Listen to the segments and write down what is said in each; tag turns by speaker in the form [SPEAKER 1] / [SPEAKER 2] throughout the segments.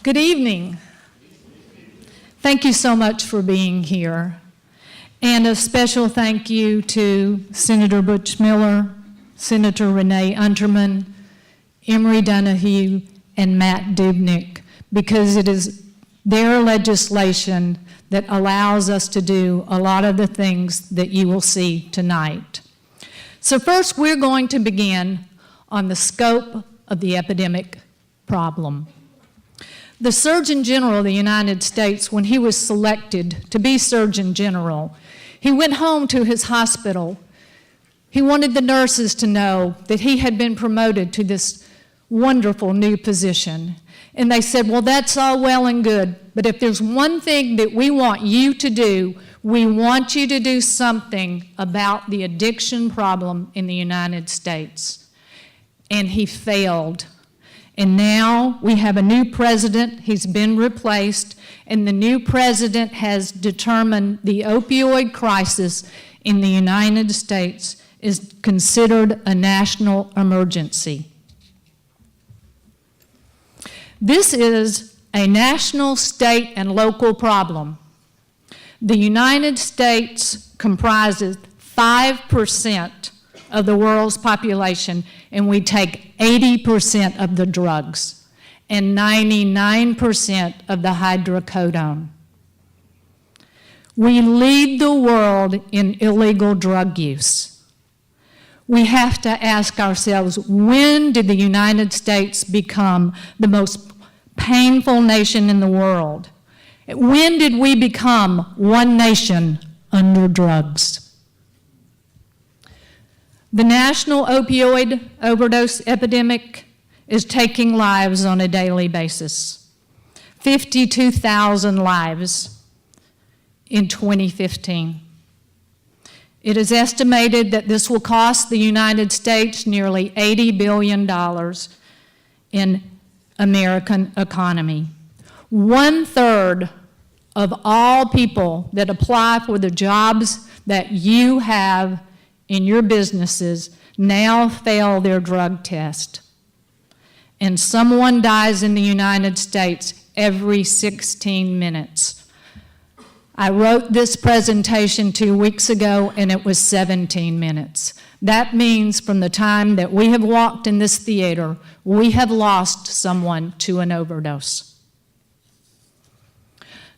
[SPEAKER 1] Good evening. Thank you so much for being here. And a special thank you to Senator Butch Miller, Senator Renee Unterman, Emery Donahue, and Matt Dubnik, because it is their legislation that allows us to do a lot of the things that you will see tonight. So first, we're going to begin on the scope of the epidemic problem. The Surgeon General of the United States, when he was selected to be Surgeon General, he went home to his hospital. He wanted the nurses to know that he had been promoted to this wonderful new position. And they said, well, that's all well and good, but if there's one thing that we want you to do, we want you to do something about the addiction problem in the United States. And he failed. And now we have a new president, he's been replaced, and the new president has determined the opioid crisis in the United States is considered a national emergency. This is a national, state, and local problem. The United States comprises 5% of the world's population, and we take 80% of the drugs and 99% of the hydrocodone. We lead the world in illegal drug use. We have to ask ourselves, when did the United States become the most painful nation in the world? When did we become one nation under drugs? The national opioid overdose epidemic is taking lives on a daily basis. 52,000 lives in 2015. It is estimated that this will cost the United States nearly $80 billion in American economy. 1/3 of all people that apply for the jobs that you have in your businesses now fail their drug test. And someone dies in the United States every 16 minutes. I wrote this presentation 2 weeks ago and it was 17 minutes. That means from the time that we have walked in this theater, we have lost someone to an overdose.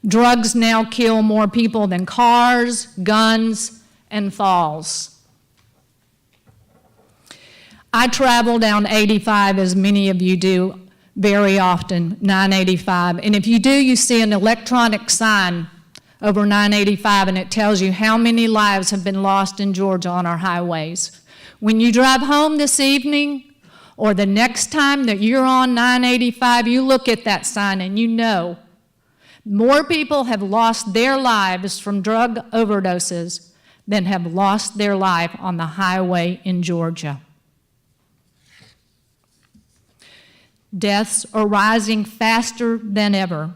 [SPEAKER 1] Drugs now kill more people than cars, guns, and falls. I travel down 85, as many of you do, very often, 985. And if you do, you see an electronic sign over 985, and it tells you how many lives have been lost in Georgia on our highways. When you drive home this evening, or the next time that you're on 985, you look at that sign and you know more people have lost their lives from drug overdoses than have lost their life on the highway in Georgia. Deaths are rising faster than ever.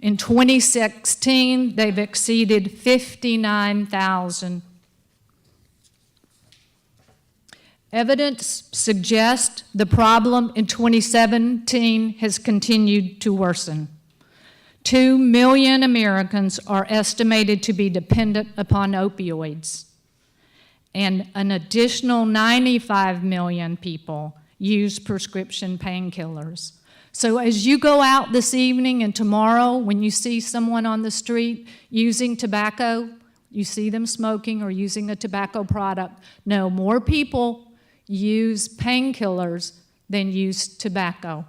[SPEAKER 1] In 2016, they've exceeded 59,000. Evidence suggests the problem in 2017 has continued to worsen. 2 million Americans are estimated to be dependent upon opioids, and an additional 95 million people use prescription painkillers. So as you go out this evening and tomorrow, when you see someone on the street using tobacco, you see them smoking or using a tobacco product, no, more people use painkillers than use tobacco.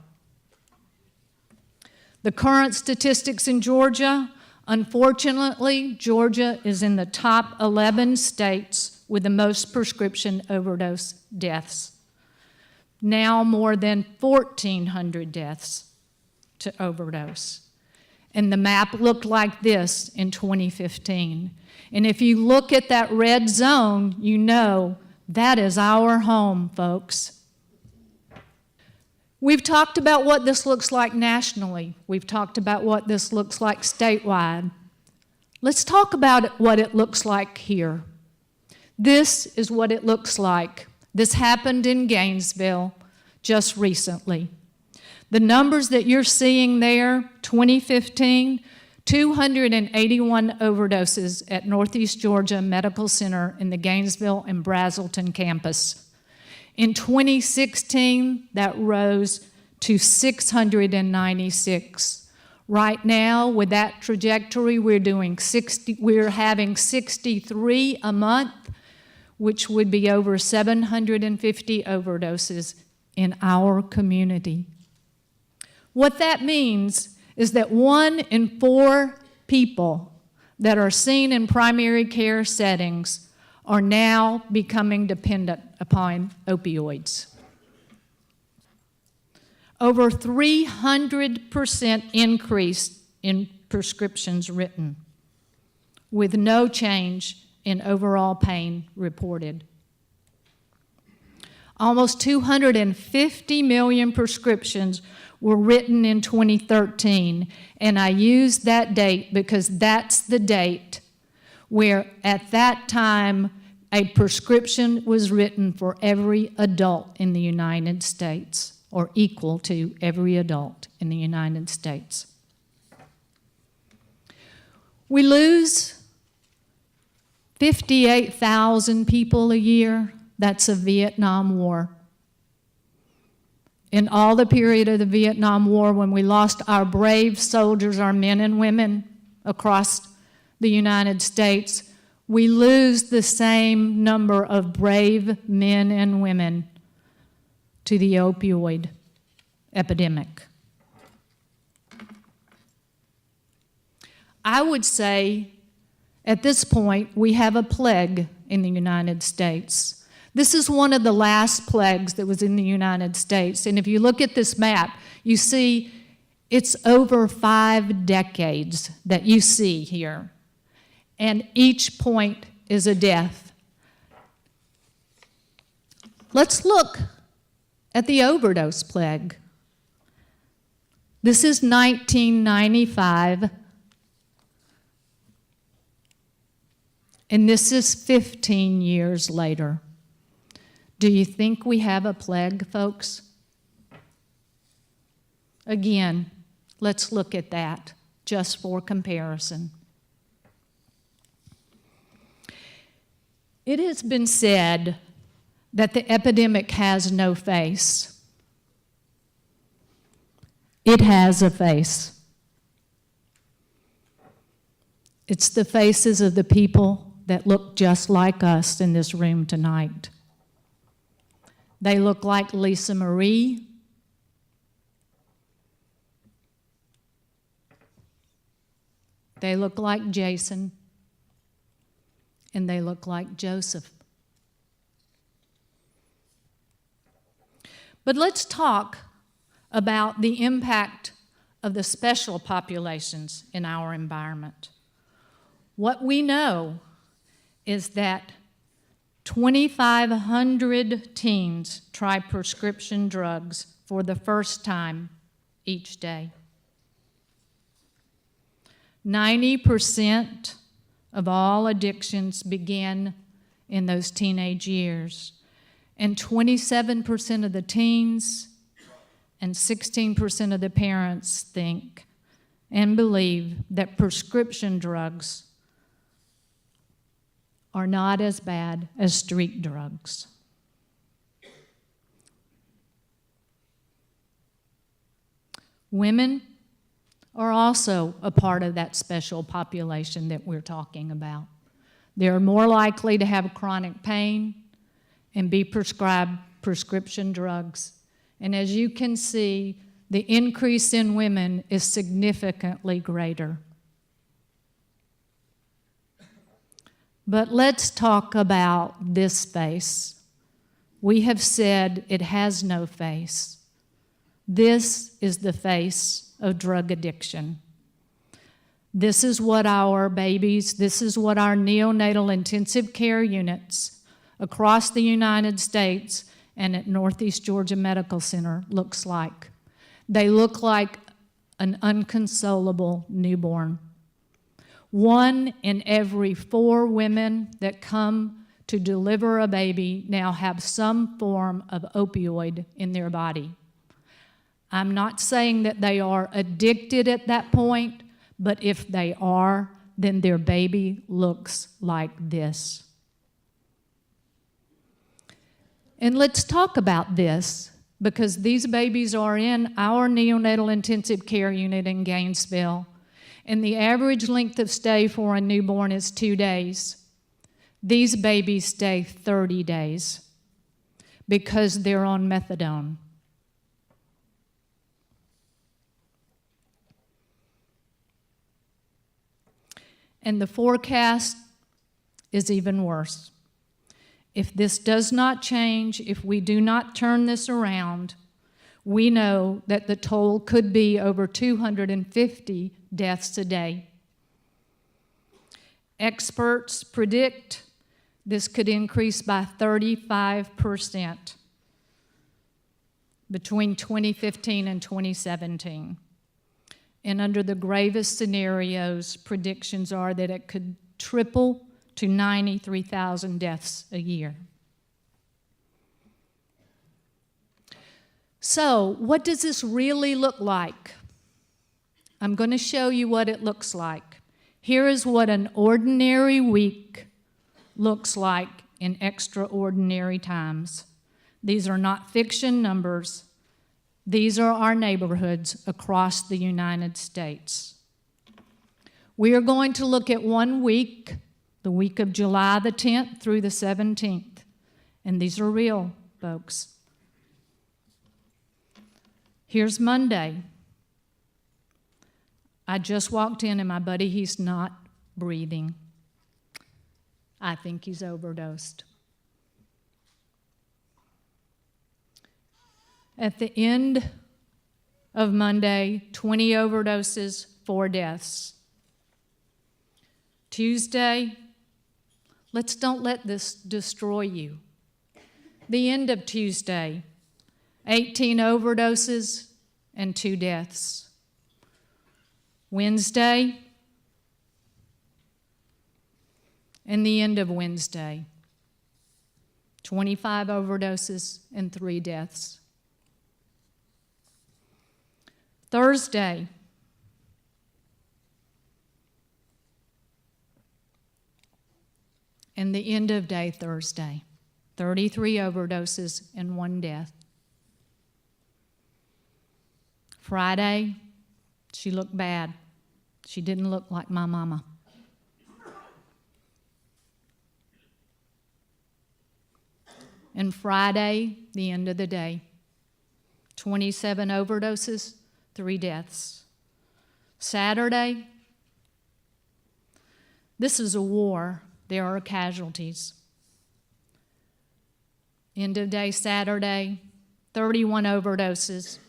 [SPEAKER 1] The current statistics in Georgia, unfortunately, Georgia is in the top 11 states with the most prescription overdose deaths. Now more than 1,400 deaths to overdose. And the map looked like this in 2015. And if you look at that red zone, you know that is our home, folks. We've talked about what this looks like nationally. We've talked about what this looks like statewide. Let's talk about what it looks like here. This is what it looks like. This happened in Gainesville just recently. The numbers that you're seeing there, 2015, 281 overdoses at Northeast Georgia Medical Center in the Gainesville and Brazelton campus. In 2016, that rose to 696. Right now, with that trajectory, we're having 63 a month, which would be over 750 overdoses in our community. What that means is that 1 in 4 people that are seen in primary care settings are now becoming dependent upon opioids. Over 300% increase in prescriptions written, with no change in overall pain reported. Almost 250 million prescriptions were written in 2013, and I use that date because that's the date where at that time a prescription was written for every adult in the United States, or equal to every adult in the United States. We lose 58,000 people a year. That's a Vietnam War. In all the period of the Vietnam War, when we lost our brave soldiers, our men and women across the United States, we lose the same number of brave men and women to the opioid epidemic. I would say at this point we have a plague in the United States. This is one of the last plagues that was in the United States. And if you look at this map, you see it's over 5 decades that you see here. And each point is a death. Let's look at the overdose plague. This is 1995, and this is 15 years later. Do you think we have a plague, folks? Again, let's look at that just for comparison. It has been said that the epidemic has no face. It has a face. It's the faces of the people that look just like us in this room tonight. They look like Lisa Marie. They look like Jason. And they look like Joseph. But let's talk about the impact of the special populations in our environment. What we know is that 2,500 teens try prescription drugs for the first time each day. 90% of all addictions begin in those teenage years. And 27% of the teens and 16% of the parents think and believe that prescription drugs are not as bad as street drugs. Women are also a part of that special population that we're talking about. They're more likely to have chronic pain and be prescribed prescription drugs. And as you can see, the increase in women is significantly greater. But let's talk about this face. We have said it has no face. This is the face of drug addiction. This is what our babies, this is what our neonatal intensive care units across the United States and at Northeast Georgia Medical Center looks like. They look like an inconsolable newborn. 1 in every 4 women that come to deliver a baby now have some form of opioid in their body. I'm not saying that they are addicted at that point, but if they are, then their baby looks like this. And let's talk about this, because these babies are in our neonatal intensive care unit in Gainesville, and the average length of stay for a newborn is 2 days. These babies stay 30 days because they're on methadone. And the forecast is even worse. If this does not change, if we do not turn this around, we know that the toll could be over 250 deaths a day. Experts predict this could increase by 35% between 2015 and 2017. And under the gravest scenarios, predictions are that it could triple to 93,000 deaths a year. So, what does this really look like? I'm going to show you what it looks like. Here is what an ordinary week looks like in extraordinary times. These are not fiction numbers. These are our neighborhoods across the United States. We are going to look at 1 week, the week of July the 10th through the 17th. And these are real, folks. Here's Monday. I just walked in and my buddy, he's not breathing. I think he's overdosed. At the end of Monday, 20 overdoses, 4 deaths. Tuesday, don't let this destroy you. The end of Tuesday, 18 overdoses and 2 deaths. Wednesday, and the end of Wednesday, 25 overdoses and 3 deaths. Thursday, and the end of day Thursday, 33 overdoses and 1 death. Friday, she looked bad. She didn't look like my mama. And Friday, the end of the day, 27 overdoses, 3 deaths. Saturday, this is a war. There are casualties. End of day Saturday, 31 overdoses,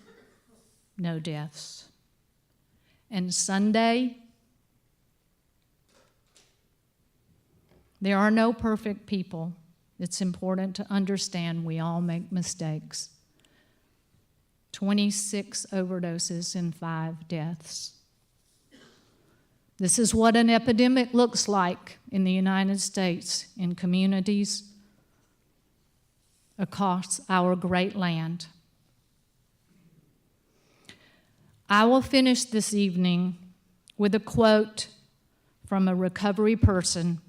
[SPEAKER 1] no deaths. And Sunday, there are no perfect people. It's important to understand we all make mistakes. 26 overdoses and 5 deaths. This is what an epidemic looks like in the United States, in communities across our great land. I will finish this evening with a quote from a recovery person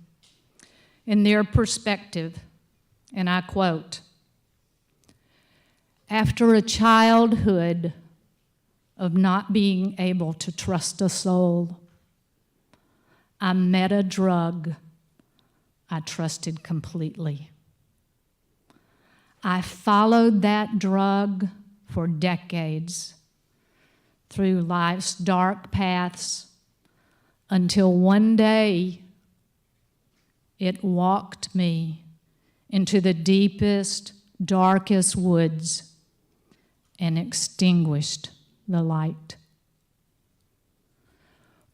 [SPEAKER 1] in their perspective, and I quote, "After a childhood of not being able to trust a soul, I met a drug I trusted completely. I followed that drug for decades through life's dark paths until one day it walked me into the deepest, darkest woods and extinguished the light.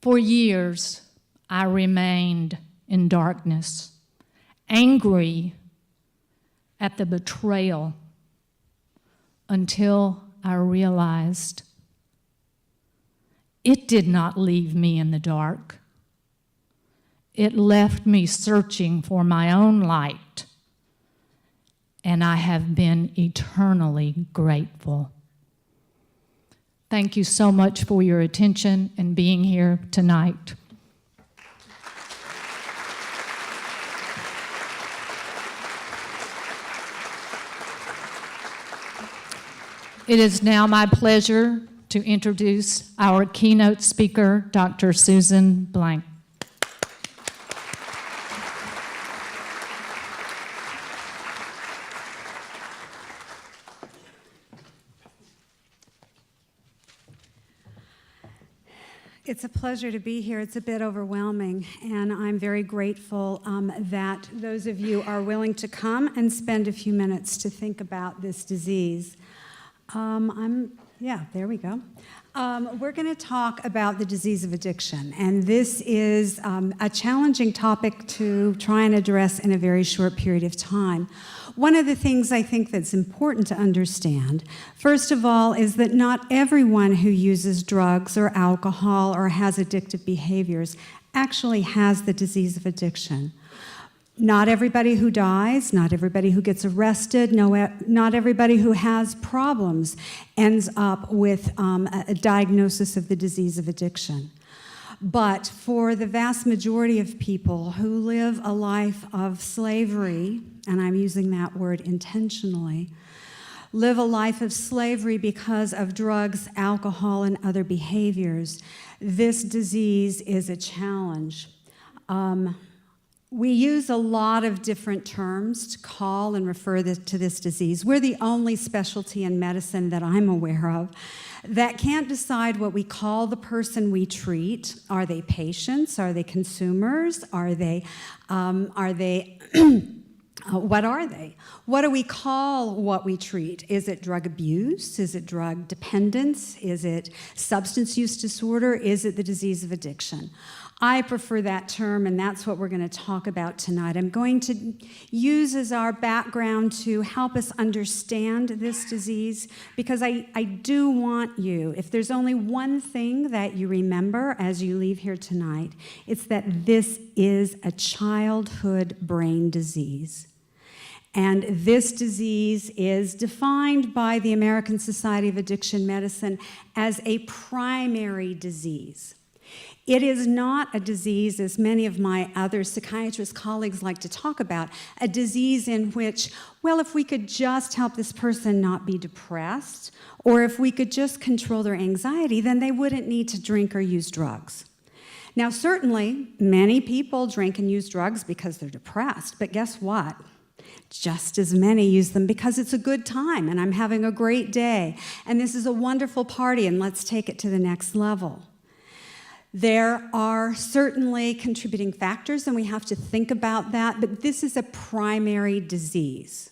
[SPEAKER 1] For years, I remained in darkness, angry at the betrayal, until I realized it did not leave me in the dark. It left me searching for my own light, and I have been eternally grateful. Thank you so much for your attention and being here tonight. It is now my pleasure to introduce our keynote speaker, Dr. Susan Blank.
[SPEAKER 2] It's a pleasure to be here. It's a bit overwhelming, and I'm very grateful that those of you are willing to come and spend a few minutes to think about this disease. There we go. We're going to talk about the disease of addiction, and this is a challenging topic to try and address in a very short period of time. One of the things I think that's important to understand, first of all, is that not everyone who uses drugs or alcohol or has addictive behaviors actually has the disease of addiction. Not everybody who dies, not everybody who gets arrested, not everybody who has problems ends up with a diagnosis of the disease of addiction. But for the vast majority of people who live a life of slavery, and I'm using that word intentionally, live a life of slavery because of drugs, alcohol, and other behaviors, this disease is a challenge. We use a lot of different terms to call and refer to this disease. We're the only specialty in medicine that I'm aware of that can't decide what we call the person we treat. Are they patients? Are they consumers? What are they? What do we call what we treat? Is it drug abuse? Is it drug dependence? Is it substance use disorder? Is it the disease of addiction? I prefer that term, and that's what we're going to talk about tonight. I'm going to use as our background to help us understand this disease, because I do want you, if there's only one thing that you remember as you leave here tonight, it's that this is a childhood brain disease. And this disease is defined by the American Society of Addiction Medicine as a primary disease. It is not a disease, as many of my other psychiatrist colleagues like to talk about, a disease in which, well, if we could just help this person not be depressed, or if we could just control their anxiety, then they wouldn't need to drink or use drugs. Now, certainly, many people drink and use drugs because they're depressed, but guess what? Just as many use them because it's a good time, and I'm having a great day, and this is a wonderful party, and let's take it to the next level. There are certainly contributing factors, and we have to think about that, but this is a primary disease.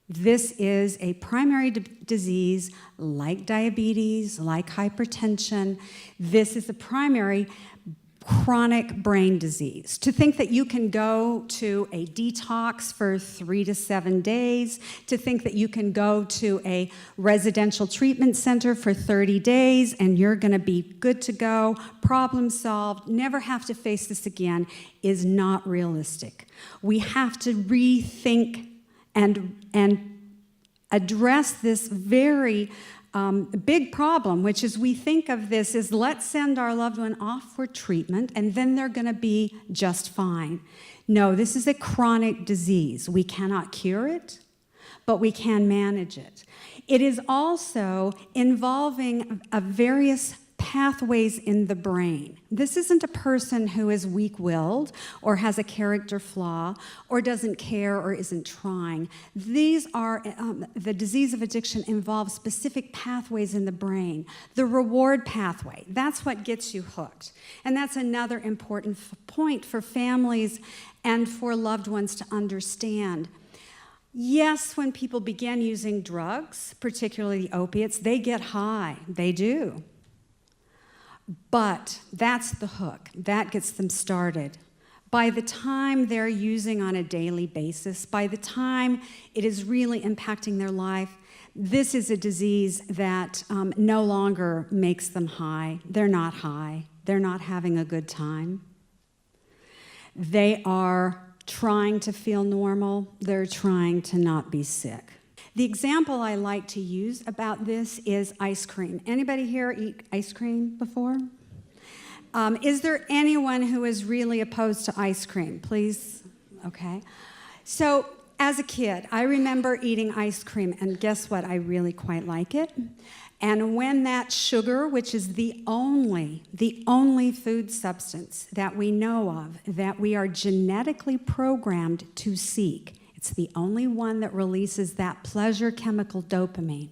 [SPEAKER 2] This is a primary disease like diabetes, like hypertension. This is a primary chronic brain disease. To think that you can go to a detox for 3 to 7 days, to think that you can go to a residential treatment center for 30 days and you're going to be good to go, problem solved, never have to face this again, is not realistic. We have to rethink and address this very big problem, which is we think of this as let's send our loved one off for treatment and then they're going to be just fine. No, this is a chronic disease. We cannot cure it, but we can manage it. It is also involving various pathways in the brain. This isn't a person who is weak-willed or has a character flaw or doesn't care or isn't trying. These are, the disease of addiction involves specific pathways in the brain. The reward pathway, that's what gets you hooked. And that's another important point for families and for loved ones to understand. Yes, when people begin using drugs, particularly opiates, they get high. They do. But that's the hook. That gets them started. By the time they're using on a daily basis, by the time it is really impacting their life, this is a disease that no longer makes them high. They're not high. They're not having a good time. They are trying to feel normal. They're trying to not be sick. The example I like to use about this is ice cream. Anybody here eat ice cream before? Is there anyone who is really opposed to ice cream? Please? Okay. So as a kid, I remember eating ice cream, and guess what? I really quite like it. And when that sugar, which is the only food substance that we know of that we are genetically programmed to seek, it's the only one that releases that pleasure chemical dopamine.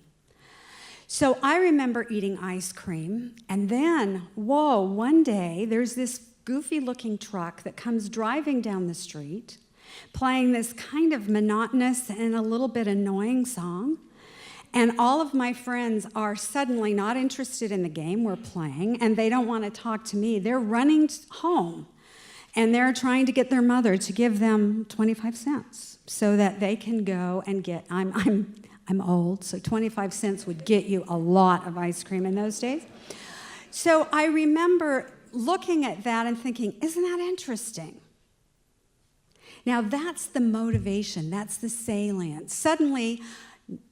[SPEAKER 2] So I remember eating ice cream, and then, whoa, one day there's this goofy-looking truck that comes driving down the street, playing this kind of monotonous and a little bit annoying song. And all of my friends are suddenly not interested in the game we're playing, and they don't want to talk to me. They're running home, and they're trying to get their mother to give them 25 cents so that they can go and get, I'm old, so 25 cents would get you a lot of ice cream in those days. So I remember looking at that and thinking, isn't that interesting? Now that's the motivation, that's the salient. Suddenly,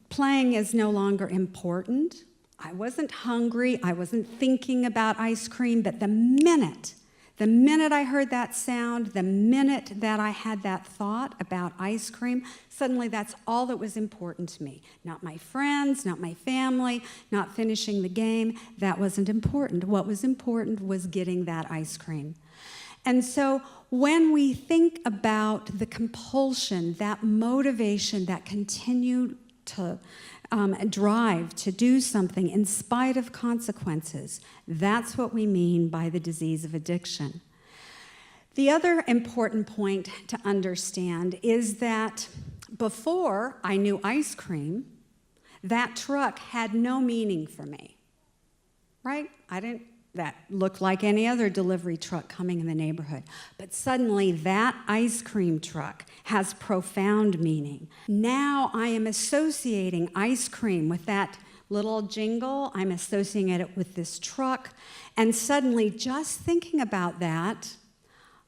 [SPEAKER 2] playing is no longer important. I wasn't hungry, I wasn't thinking about ice cream, but the minute I heard that sound, the minute that I had that thought about ice cream, suddenly that's all that was important to me. Not my friends, not my family, not finishing the game. That wasn't important. What was important was getting that ice cream. And so when we think about the compulsion, that motivation, that continued to drive to do something in spite of consequences, that's what we mean by the disease of addiction. The other important point to understand is that before I knew ice cream, that truck had no meaning for me, right? That looked like any other delivery truck coming in the neighborhood. But suddenly that ice cream truck has profound meaning. Now I am associating ice cream with that little jingle. I'm associating it with this truck. And suddenly just thinking about that,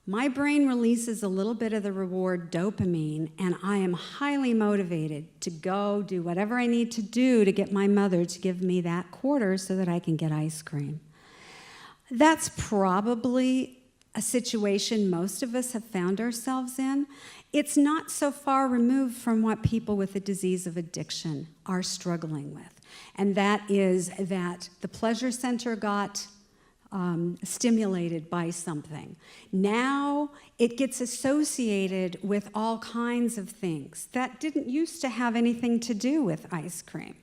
[SPEAKER 2] my brain releases a little bit of the reward dopamine, and I am highly motivated to go do whatever I need to do to get my mother to give me that quarter so that I can get ice cream. That's probably a situation most of us have found ourselves in. It's not so far removed from what people with the disease of addiction are struggling with. And that is that the pleasure center got stimulated by something. Now it gets associated with all kinds of things that didn't used to have anything to do with ice cream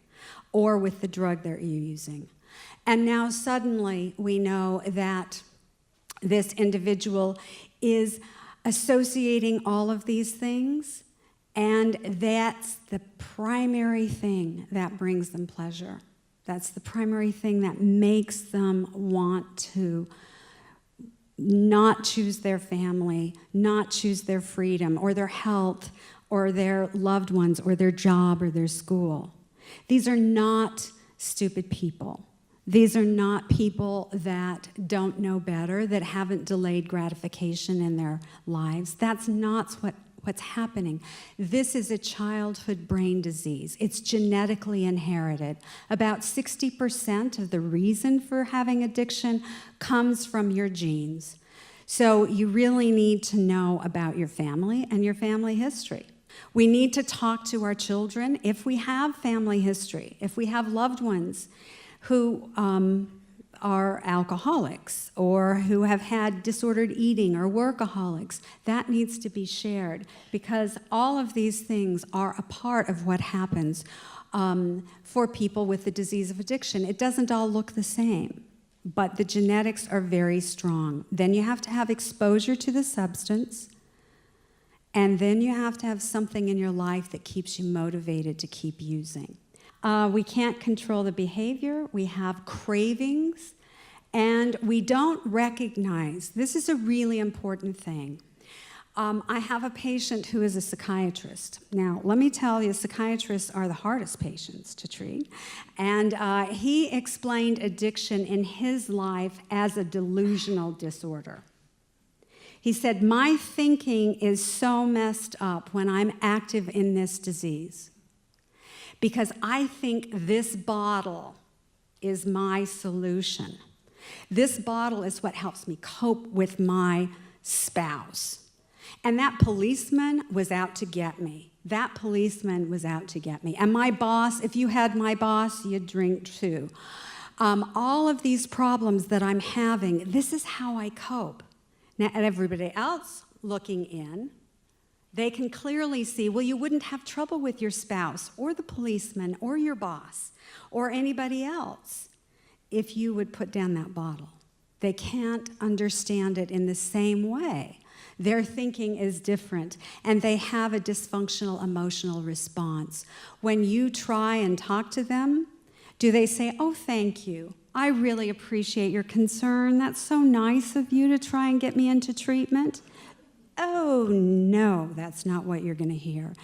[SPEAKER 2] or with the drug that you're using. And now suddenly we know that this individual is associating all of these things, and that's the primary thing that brings them pleasure. That's the primary thing that makes them want to not choose their family, not choose their freedom or their health or their loved ones or their job or their school. These are not stupid people. These are not people that don't know better, that haven't delayed gratification in their lives. That's not what's happening. This is a childhood brain disease. It's genetically inherited. About 60% of the reason for having addiction comes from your genes. So you really need to know about your family and your family history. We need to talk to our children if we have family history, if we have loved ones who are alcoholics or who have had disordered eating or workaholics. That needs to be shared because all of these things are a part of what happens for people with the disease of addiction. It doesn't all look the same, but the genetics are very strong. Then you have to have exposure to the substance, and then you have to have something in your life that keeps you motivated to keep using. We can't control the behavior. We have cravings, and we don't recognize. This is a really important thing. I have a patient who is a psychiatrist. Now, let me tell you, psychiatrists are the hardest patients to treat. And he explained addiction in his life as a delusional disorder. He said, my thinking is so messed up when I'm active in this disease. because I think this bottle is my solution. This bottle is what helps me cope with my spouse. And that policeman was out to get me. That policeman was out to get me. And my boss, if you had my boss, you'd drink too. All of these problems that I'm having, this is how I cope. Now, and everybody else looking in, they can clearly see, well, you wouldn't have trouble with your spouse or the policeman or your boss or anybody else if you would put down that bottle. They can't understand it in the same way. Their thinking is different, and they have a dysfunctional emotional response. When you try and talk to them, do they say, oh, thank you. I really appreciate your concern. That's so nice of you to try and get me into treatment. Oh, no, that's not what you're going to hear.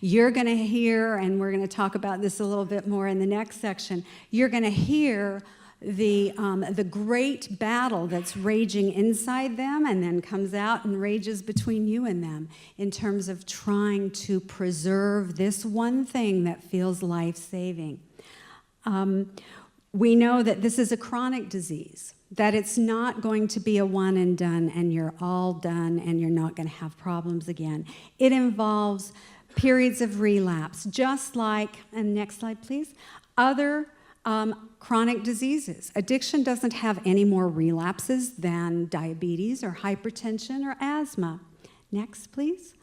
[SPEAKER 2] You're going to hear, and we're going to talk about this a little bit more in the next section, you're going to hear the great battle that's raging inside them and then comes out and rages between you and them in terms of trying to preserve this one thing that feels life-saving. We know that this is a chronic disease, that it's not going to be a one and done and you're all done and you're not going to have problems again. It involves periods of relapse, just like, and next slide please, other chronic diseases. Addiction doesn't have any more relapses than diabetes or hypertension or asthma. Next, please.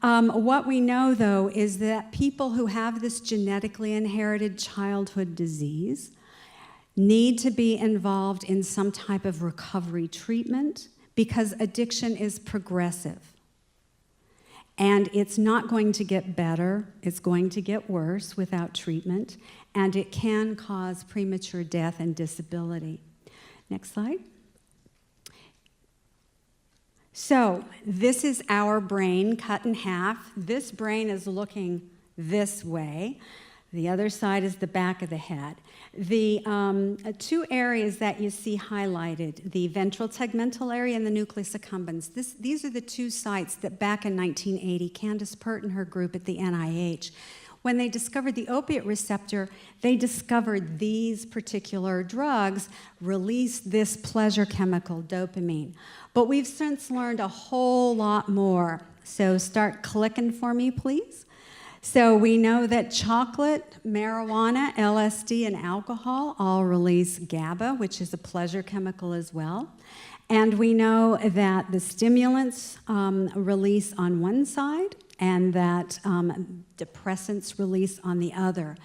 [SPEAKER 2] What we know, though, is that people who have this genetically inherited childhood disease need to be involved in some type of recovery treatment because addiction is progressive. And it's not going to get better, it's going to get worse without treatment, and it can cause premature death and disability. Next slide. So, this is our brain cut in half. This brain is looking this way. The other side is the back of the head. The two areas that you see highlighted, the ventral tegmental area and the nucleus accumbens, these are the two sites that back in 1980, Candace Pert and her group at the NIH, when they discovered the opiate receptor, they discovered these particular drugs release this pleasure chemical, dopamine. But we've since learned a whole lot more. So start clicking for me, please. So we know that chocolate, marijuana, LSD, and alcohol all release GABA, which is a pleasure chemical as well. And we know that the stimulants release on one side and that depressants release on the other.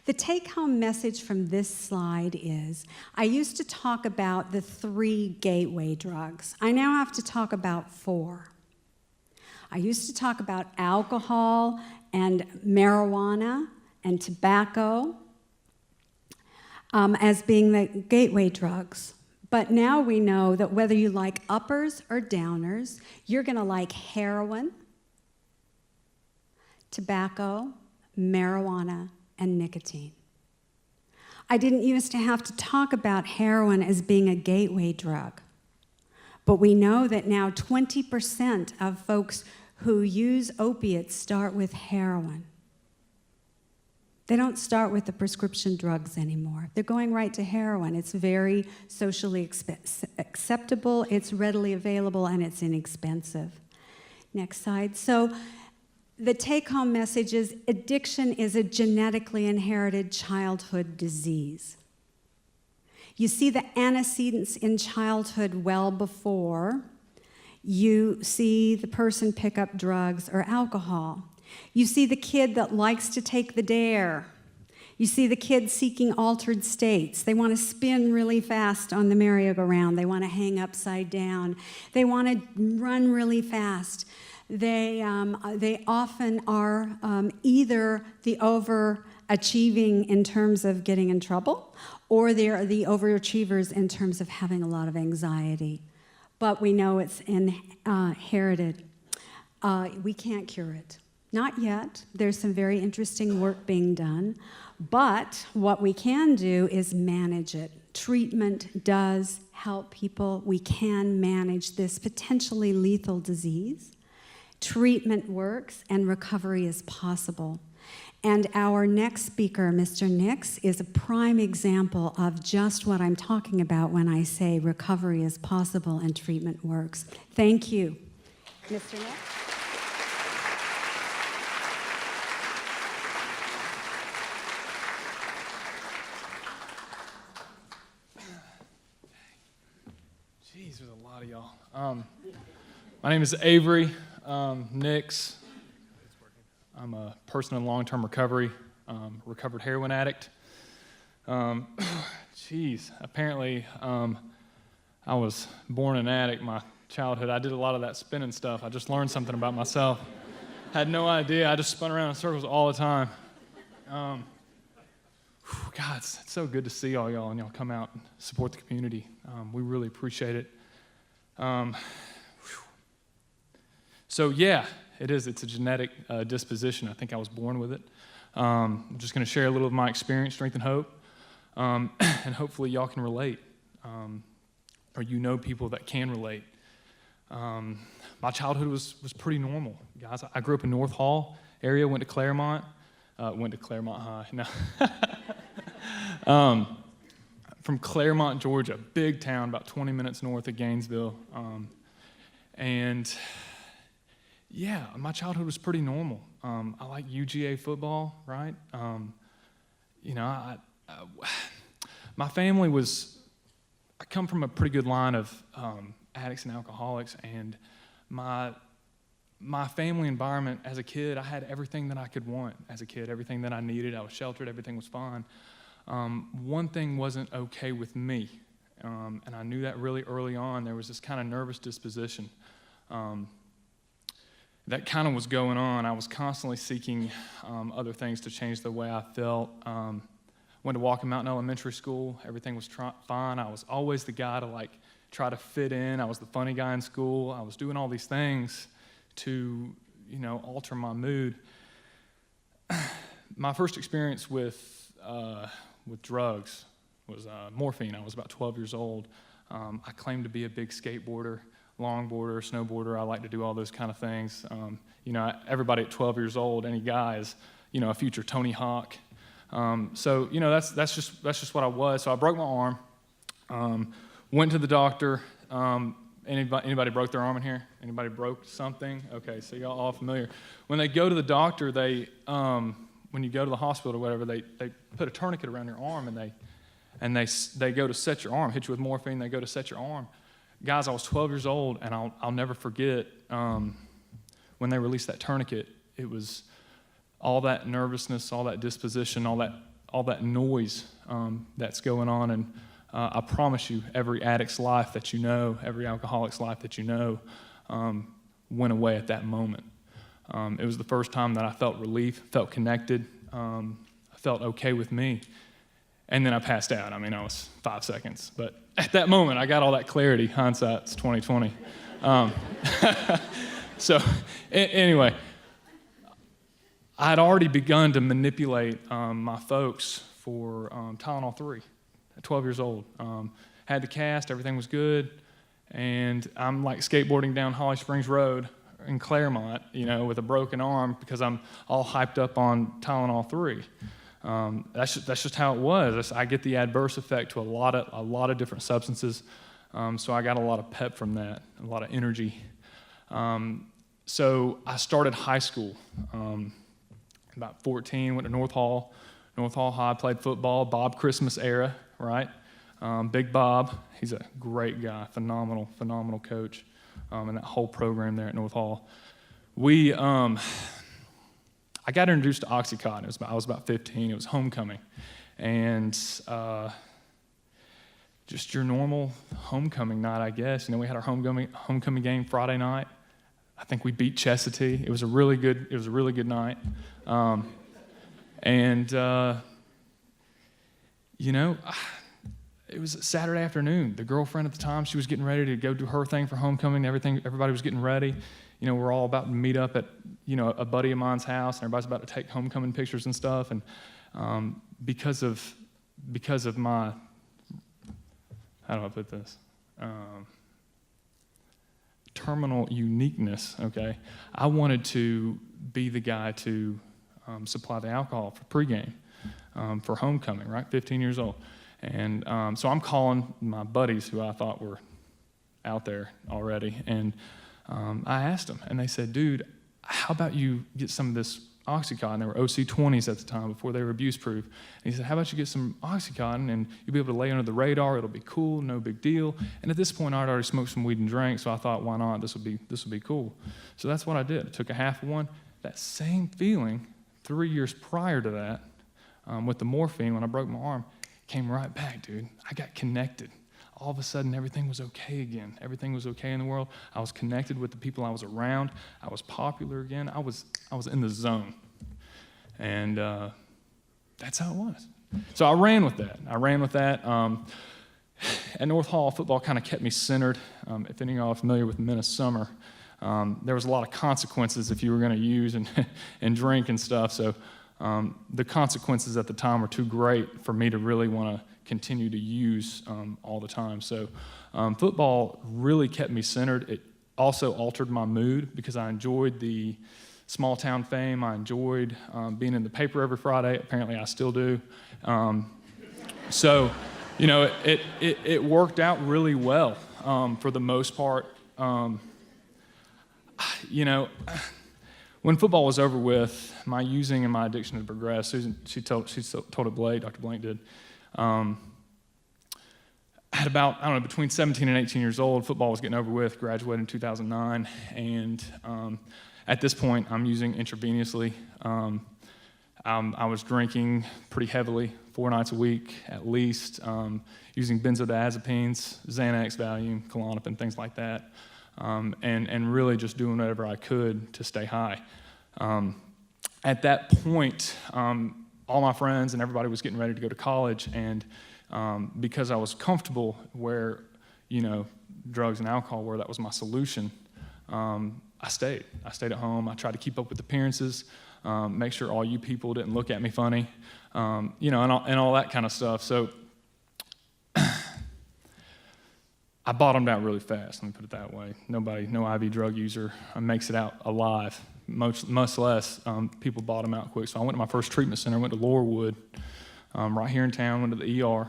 [SPEAKER 2] The take-home message from this slide is, I used to talk about the 3 gateway drugs. I now have to talk about 4. I used to talk about alcohol and marijuana and tobacco as being the gateway drugs. But now we know that whether you like uppers or downers, you're going to like heroin, tobacco, marijuana, and nicotine. I didn't used to have to talk about heroin as being a gateway drug. But we know that now 20% of folks who use opiates start with heroin. They don't start with the prescription drugs anymore. They're going right to heroin. It's very socially acceptable, it's readily available, and it's inexpensive. Next slide. So the take-home message is addiction is a genetically inherited childhood disease. You see the antecedents in childhood well before you see the person pick up drugs or alcohol. You see the kid that likes to take the dare. You see the kid seeking altered states. They want to spin really fast on the merry-go-round. They want to hang upside down. They want to run really fast. They often are either the overachieving in terms of getting in trouble, or they're the overachievers in terms of having a lot of anxiety. But we know it's inherited. We can't cure it. Not yet. There's some very interesting work being done. But what we can do is manage it. Treatment does help people. We can manage this potentially lethal disease. Treatment works and recovery is possible. And our next speaker, Mr. Nix, is a prime example of just what I'm talking about when I say recovery is possible and treatment works. Thank you. Mr. Nix?
[SPEAKER 3] Jeez, there's a lot of y'all. My name is Avery Nix. I'm a person in long-term recovery, recovered heroin addict. Apparently I was born an addict. My childhood, I did a lot of that spinning stuff. I just learned something about myself. Had no idea. I just spun around in circles all the time. God, it's so good to see all y'all, and y'all come out and support the community. We really appreciate it. So yeah, it is. It's a genetic disposition. I think I was born with it. I'm just going to share a little of my experience, strength, and hope, and hopefully y'all can relate, or you know people that can relate. My childhood was pretty normal, guys. I grew up in North Hall area, went to Claremont High. No. From Claremont, Georgia, big town, about 20 minutes north of Gainesville. And yeah, my childhood was pretty normal. I like UGA football, right? My family I come from a pretty good line of addicts and alcoholics, and my family environment as a kid, I had everything that I could want as a kid, everything that I needed. I was sheltered, everything was fine. One thing wasn't okay with me, and I knew that really early on. There was this kind of nervous disposition that kind of was going on. I was constantly seeking other things to change the way I felt. Went to Walking Mountain Elementary School. Everything was fine. I was always the guy to try to fit in. I was the funny guy in school. I was doing all these things to, alter my mood. My first experience with drugs was morphine. I was about 12 years old. I claimed to be a big skateboarder, longboarder, snowboarder. I like to do all those kind of things. Everybody at 12 years old, any guy is, a future Tony Hawk. That's just what I was. So I broke my arm, went to the doctor. Anybody broke their arm in here? Anybody broke something? Okay, so y'all all familiar. When they go to the doctor, when you go to the hospital or whatever, they put a tourniquet around your arm, and they go to set your arm, hit you with morphine. They go to set your arm. Guys, I was 12 years old, and I'll never forget when they released that tourniquet. It was all that nervousness, all that disposition, all that noise that's going on. And I promise you, every addict's life that you know, every alcoholic's life that you know, went away at that moment. It was the first time that I felt relief, felt connected, I felt okay with me. And then I passed out. I was 5 seconds. But at that moment, I got all that clarity. Hindsight's 20/20. Anyway, I'd already begun to manipulate my folks for Tylenol 3 at 12 years old. Had the cast, everything was good, and I'm skateboarding down Holly Springs Road in Claremont, with a broken arm because I'm all hyped up on Tylenol 3. That's just how it was. I get the adverse effect to a lot of different substances, so I got a lot of pep from that, a lot of energy. So I started high school. About 14, went to North Hall High, played football, Bob Christmas era, right? Big Bob, he's a great guy, phenomenal coach, and that whole program there at North Hall. I got introduced to Oxycontin. I was about 15. It was homecoming, and just your normal homecoming night, I guess. We had our homecoming game Friday night. I think we beat Chestatee. It was a really good night. It was Saturday afternoon. The girlfriend at the time, she was getting ready to go do her thing for homecoming. Everybody was getting ready. We're all about to meet up at, a buddy of mine's house, and everybody's about to take homecoming pictures and stuff. And because of my, how do I put this? Terminal uniqueness, okay? I wanted to be the guy to supply the alcohol for pregame, for homecoming, right? 15 years old. And so I'm calling my buddies who I thought were out there already, and I asked them, and they said, dude, how about you get some of this Oxycontin? They were OC20s at the time before they were abuse-proof. And he said, how about you get some Oxycontin, and you'll be able to lay under the radar. It'll be cool, no big deal. And at this point, I'd already smoked some weed and drank, so I thought, why not? This will be cool. So that's what I did. I took a half of one. That same feeling 3 years prior to that with the morphine when I broke my arm came right back, dude. I got connected. All of a sudden, everything was okay again. Everything was okay in the world. I was connected with the people I was around. I was popular again. I was in the zone. And that's how it was. So I ran with that. At North Hall, football kind of kept me centered. If any of y'all are familiar with Men of Summer, there was a lot of consequences if you were going to use and drink and stuff. So the consequences at the time were too great for me to really want to continue to use all the time. So football really kept me centered. It also altered my mood because I enjoyed the small town fame. I enjoyed being in the paper every Friday. Apparently I still do. So, you know, it worked out really well for the most part. You know, when football was over with, my using and my addiction had progressed. Susan, she told it Blake, Dr. Blank did. I had about, I don't know, between 17 and 18 years old, football was getting over with, graduated in 2009, and at this point, I'm using intravenously. I was drinking pretty heavily, 4 nights a week at least, using benzodiazepines, Xanax, Valium, Klonopin, things like that, and really just doing whatever I could to stay high. At that point, all my friends and everybody was getting ready to go to college, and because I was comfortable where, you know, drugs and alcohol were, that was my solution, I stayed. I stayed at home. I tried to keep up with appearances, make sure all you people didn't look at me funny, you know, and all that kind of stuff. So I bottomed out really fast, let me put it that way. No IV drug user makes it out alive, much less people bottom out quick. So I went to my first treatment center, went to Laurelwood, right here in town, went to the ER.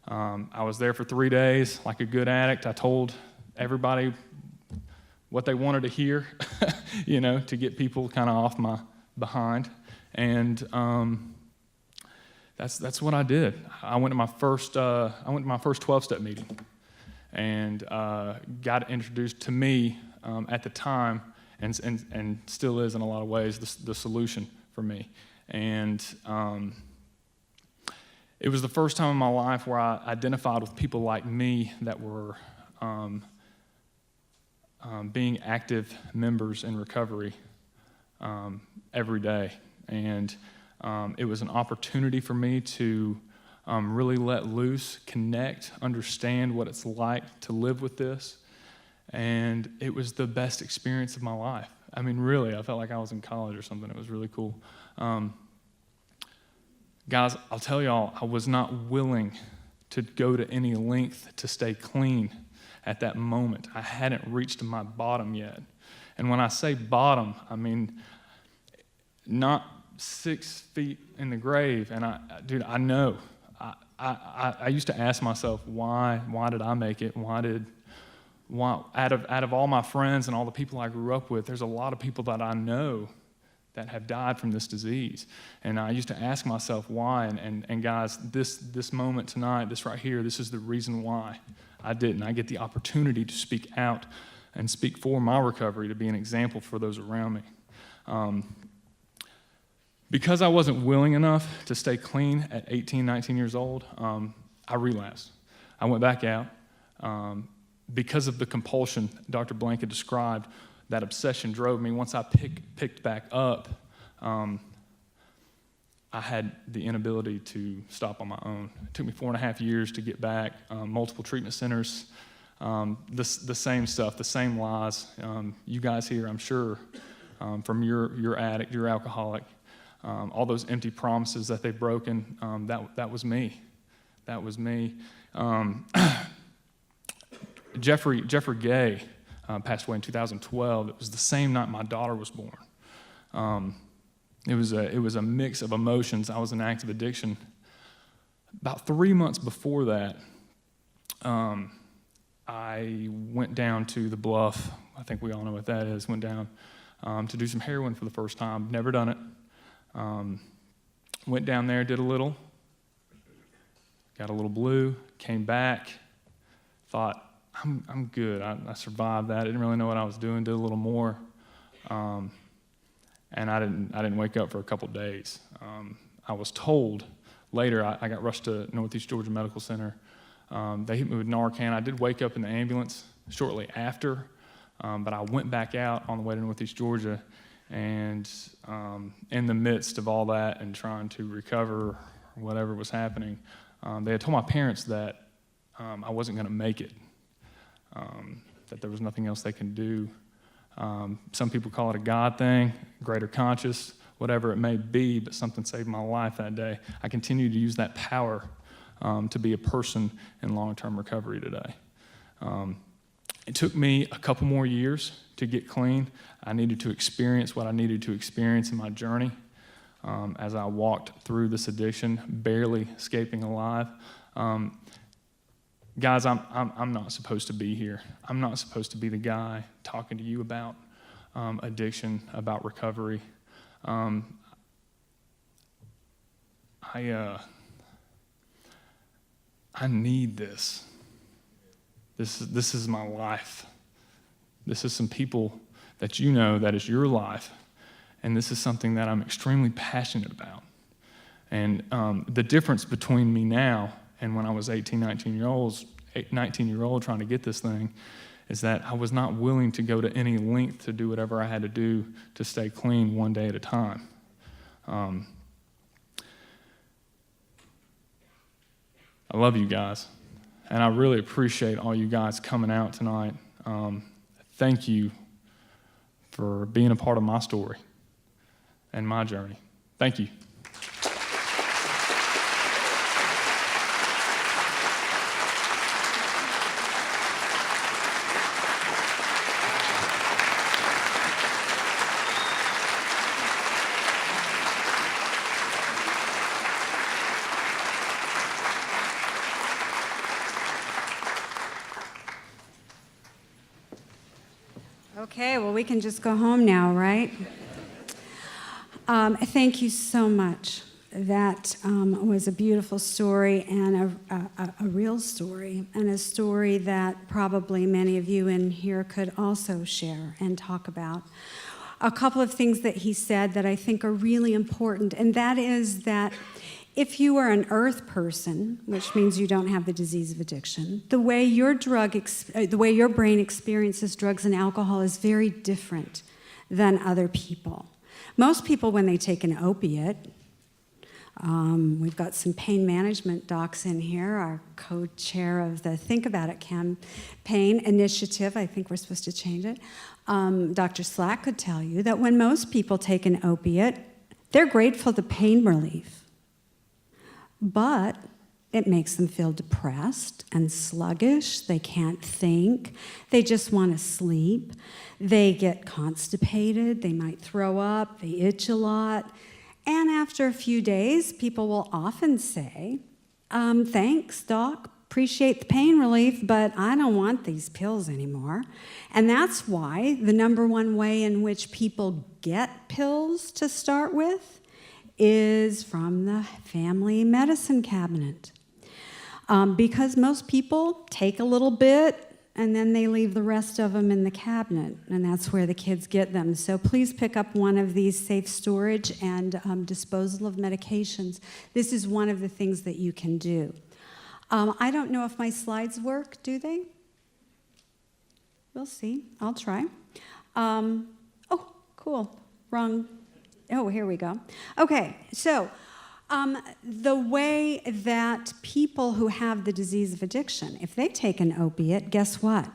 [SPEAKER 3] I was there for 3 days, like a good addict. I told everybody what they wanted to hear, you know, to get people kind of off my behind. And that's what I did. I went to my first 12-step meeting, and got introduced to me at the time, and still is in a lot of ways the solution for me. And it was the first time in my life where I identified with people like me that were being active members in recovery every day. And it was an opportunity for me to really let loose, connect, understand what it's like to live with this. And it was the best experience of my life. I mean, really, I felt like I was in college or something. It was really cool. Guys, I'll tell y'all, I was not willing to go to any length to stay clean at that moment. I hadn't reached my bottom yet. And when I say bottom, I mean not 6 feet in the grave. And I know. I used to ask myself, why did I make it? Why out of all my friends and all the people I grew up with, there's a lot of people that I know that have died from this disease. And I used to ask myself why, and guys, this moment tonight, this right here, this is the reason why I didn't. I get the opportunity to speak out and speak for my recovery, to be an example for those around me. Because I wasn't willing enough to stay clean at 18, 19 years old, I relapsed. I went back out. Because of the compulsion Dr. Blank had described, that obsession drove me. Once I picked back up, I had the inability to stop on my own. It took me 4.5 years to get back, multiple treatment centers, the same stuff, the same lies. You guys here, I'm sure, from your addict, your alcoholic, all those empty promises that they've broken, that was me. That was me. Jeffrey Gay passed away in 2012. It was the same night my daughter was born. It was a mix of emotions. I was in active addiction. About 3 months before that, I went down to the Bluff. I think we all know what that is. Went down to do some heroin for the first time. Never done it. Went down there, did a little, got a little blue, came back, thought, I'm good. I survived that. I didn't really know what I was doing, did a little more. And I didn't wake up for a couple days. I was told later, I got rushed to Northeast Georgia Medical Center. They hit me with Narcan. I did wake up in the ambulance shortly after, but I went back out on the way to Northeast Georgia, and in the midst of all that and trying to recover whatever was happening, they had told my parents that I wasn't going to make it, that there was nothing else they can do. Some people call it a God thing, greater conscious, whatever it may be, but something saved my life that day. I continue to use that power to be a person in long-term recovery today. It took me a couple more years to get clean. I needed to experience what I needed to experience in my journey as I walked through this addiction, barely escaping alive. Guys, I'm not supposed to be here. I'm not supposed to be the guy talking to you about addiction, about recovery. I need this. This is my life. This is some people that you know that is your life, and this is something that I'm extremely passionate about. And the difference between me now and when I was 19-year-old trying to get this thing is that I was not willing to go to any length to do whatever I had to do to stay clean one day at a time. I love you guys, and I really appreciate all you guys coming out tonight. Thank you for being a part of my story and my journey. Thank you.
[SPEAKER 2] Okay, well, we can just go home now, right? Thank you so much. That was a beautiful story and a real story, and a story that probably many of you in here could also share and talk about. A couple of things that he said that I think are really important, and that is that if you are an earth person, which means you don't have the disease of addiction, the way your brain experiences drugs and alcohol is very different than other people. Most people, when they take an opiate, we've got some pain management docs in here, our co-chair of the Think About It campaign initiative. I think we're supposed to change it. Dr. Slack could tell you that when most people take an opiate, they're grateful to pain relief. But it makes them feel depressed and sluggish. They can't think. They just want to sleep. They get constipated. They might throw up. They itch a lot. And after a few days, people will often say, thanks, doc. Appreciate the pain relief, but I don't want these pills anymore. And that's why the number one way in which people get pills to start with is from the family medicine cabinet. Because most people take a little bit and then they leave the rest of them in the cabinet, and that's where the kids get them. So please pick up one of these safe storage and disposal of medications. This is one of the things that you can do. I don't know if my slides work, do they? We'll see. I'll try. Oh, cool. Wrong. Oh, here we go. Okay, so the way that people who have the disease of addiction, if they take an opiate, guess what?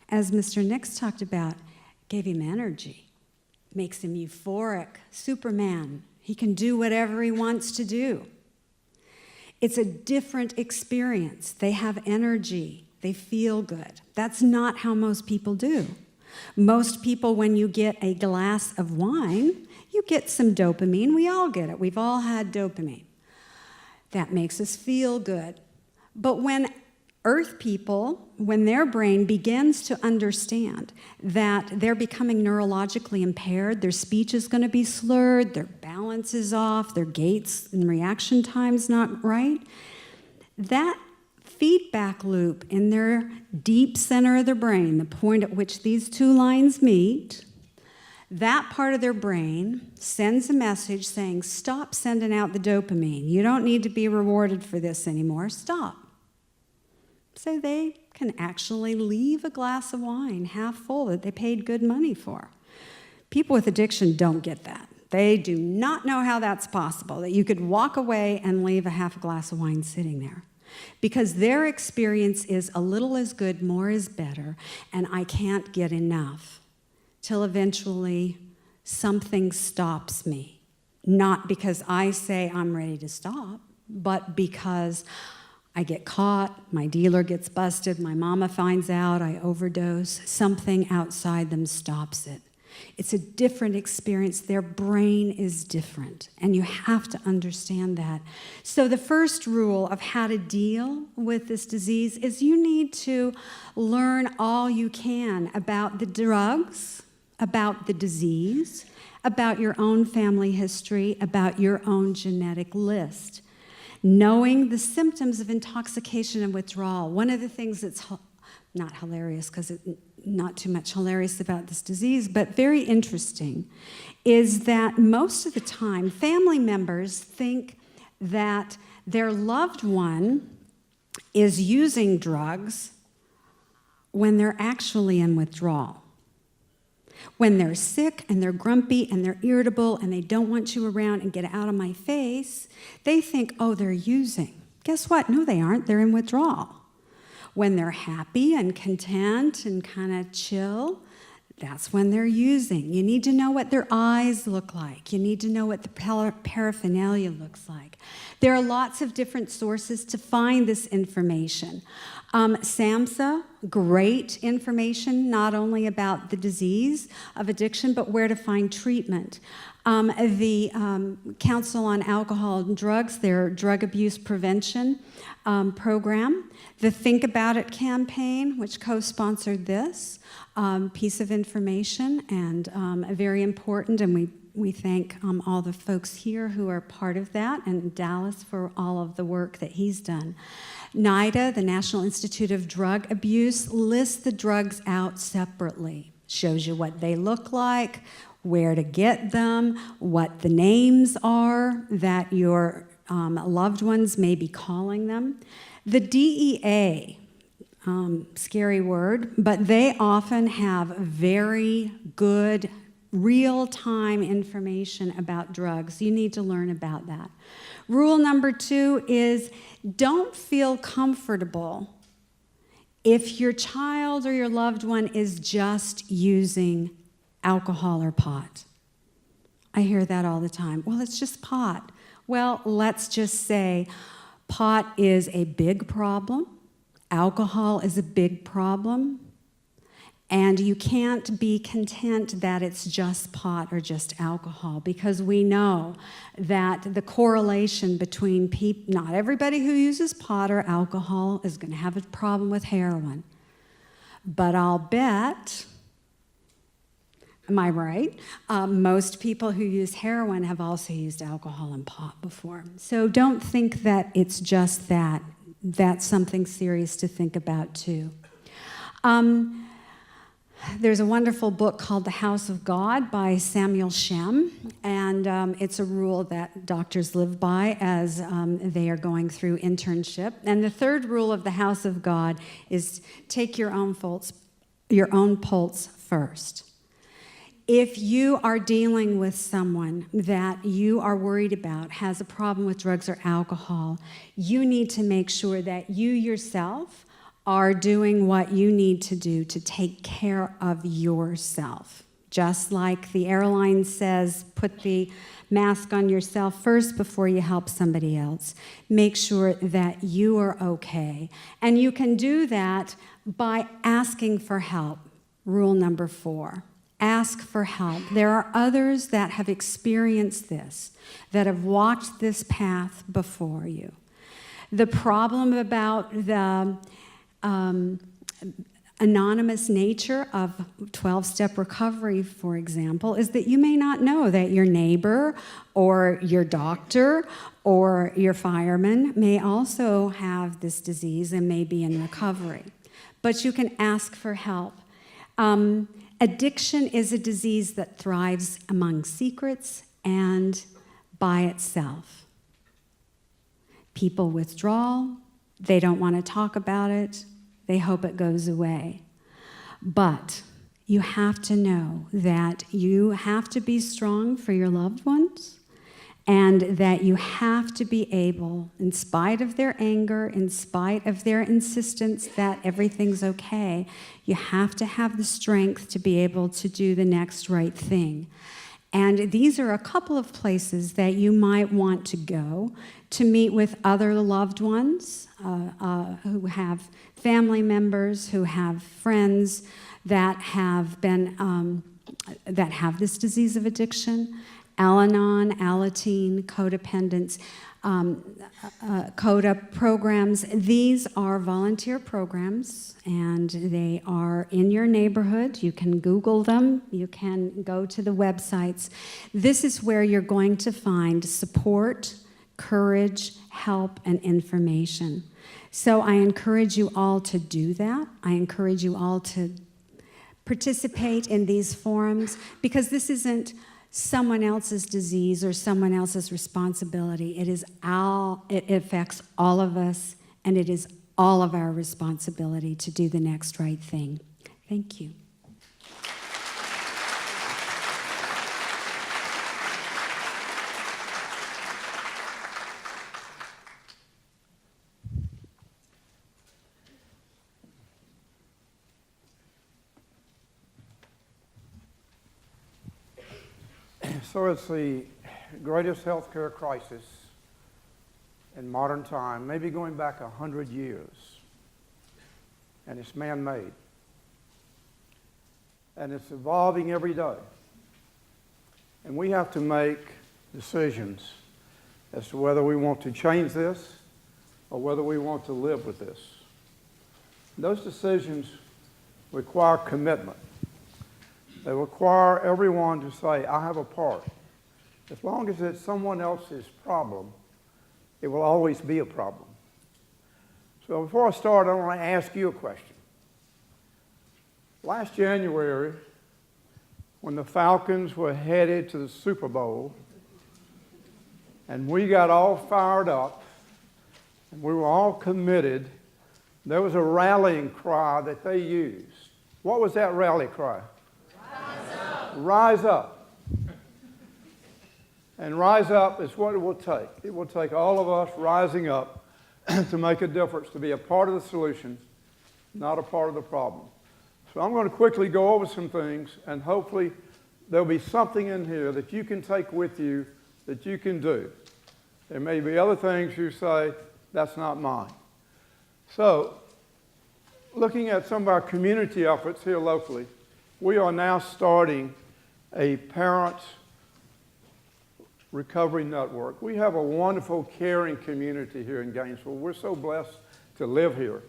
[SPEAKER 2] As Mr. Nix talked about, gave him energy, makes him euphoric, Superman. He can do whatever he wants to do. It's a different experience. They have energy. They feel good. That's not how most people do. Most people, when you get a glass of wine, you get some dopamine. We all get it. We've all had dopamine. That makes us feel good. But when Earth people, when their brain begins to understand that they're becoming neurologically impaired, their speech is going to be slurred, their balance is off, their gaits and reaction time's not right, that feedback loop in their deep center of their brain, the point at which these two lines meet, that part of their brain sends a message saying, stop sending out the dopamine. You don't need to be rewarded for this anymore. Stop. So they can actually leave a glass of wine half full that they paid good money for. People with addiction don't get that. They do not know how that's possible, that you could walk away and leave a half a glass of wine sitting there. Because their experience is a little is good, more is better, and I can't get enough till eventually something stops me. Not because I say I'm ready to stop, but because I get caught, my dealer gets busted, my mama finds out, I overdose, something outside them stops it. It's a different experience. Their brain is different, and you have to understand that. So the first rule of how to deal with this disease is you need to learn all you can about the drugs, about the disease, about your own family history, about your own genetic list. Knowing the symptoms of intoxication and withdrawal. One of the things that's not hilarious, because it's not too much hilarious about this disease, but very interesting, is that most of the time, family members think that their loved one is using drugs when they're actually in withdrawal. When they're sick and they're grumpy and they're irritable and they don't want you around and get out of my face, they think, oh, they're using. Guess what? No, they aren't. They're in withdrawal. When they're happy and content and kind of chill, that's when they're using. You need to know what their eyes look like. You need to know what the paraphernalia looks like. There are lots of different sources to find this information. SAMHSA, great information, not only about the disease of addiction, but where to find treatment. The Council on Alcohol and Drugs, their drug abuse prevention program. The Think About It campaign, which co-sponsored this piece of information, and very important, and we thank all the folks here who are part of that, and Dallas for all of the work that he's done. NIDA, the National Institute of Drug Abuse, lists the drugs out separately. Shows you what they look like, where to get them, what the names are that your loved ones may be calling them. The DEA, scary word, but they often have very good real-time information about drugs. You need to learn about that. Rule number 2 is don't feel comfortable if your child or your loved one is just using alcohol or pot. I hear that all the time. Well, it's just pot. Well, let's just say pot is a big problem. Alcohol is a big problem. And you can't be content that it's just pot or just alcohol, because we know that the correlation between people, not everybody who uses pot or alcohol is going to have a problem with heroin. But I'll bet, am I right? Most people who use heroin have also used alcohol and pot before. So don't think that it's just that. That's something serious to think about too. There's a wonderful book called The House of God by Samuel Shem, and it's a rule that doctors live by as they are going through internship. And the third rule of the House of God is take your own pulse first. If you are dealing with someone that you are worried about has a problem with drugs or alcohol, you need to make sure that you yourself are doing what you need to do to take care of yourself. Just like the airline says, put the mask on yourself first before you help somebody else. Make sure that you are okay. And you can do that by asking for help. Rule number 4, ask for help. There are others that have experienced this, that have walked this path before you. The problem about the anonymous nature of 12-step recovery, for example, is that you may not know that your neighbor or your doctor or your fireman may also have this disease and may be in recovery. But you can ask for help. Addiction is a disease that thrives among secrets and by itself. People withdraw, they don't want to talk about it, they hope it goes away. But you have to know that you have to be strong for your loved ones, and that you have to be able, in spite of their anger, in spite of their insistence that everything's okay, you have to have the strength to be able to do the next right thing. And these are a couple of places that you might want to go to meet with other loved ones who have family members, who have friends that have been that have this disease of addiction. Al-Anon, Alateen, codependence, CODA programs. These are volunteer programs, and they are in your neighborhood. You can Google them. You can go to the websites. This is where you're going to find support, courage, help, and information. So I encourage you all to do that. I encourage you all to participate in these forums, because this isn't someone else's disease or someone else's responsibility. It affects all of us, and it is all of our responsibility to do the next right thing. Thank you.
[SPEAKER 4] So it's the greatest healthcare crisis in modern time, maybe going back 100 years. And it's man-made. And it's evolving every day. And we have to make decisions as to whether we want to change this or whether we want to live with this. Those decisions require commitment. They require everyone to say, I have a part. As long as it's someone else's problem, it will always be a problem. So before I start, I want to ask you a question. Last January, when the Falcons were headed to the Super Bowl, and we got all fired up, and we were all committed, there was a rallying cry that they used. What was that rally cry? Rise up. And rise up is what it will take. It will take all of us rising up to make a difference, to be a part of the solution, not a part of the problem. So I'm going to quickly go over some things, and hopefully there'll be something in here that you can take with you that you can do. There may be other things you say, that's not mine. So, looking at some of our community efforts here locally, we are now starting a parents recovery network. We have a wonderful, caring community here in Gainesville. We're so blessed to live here.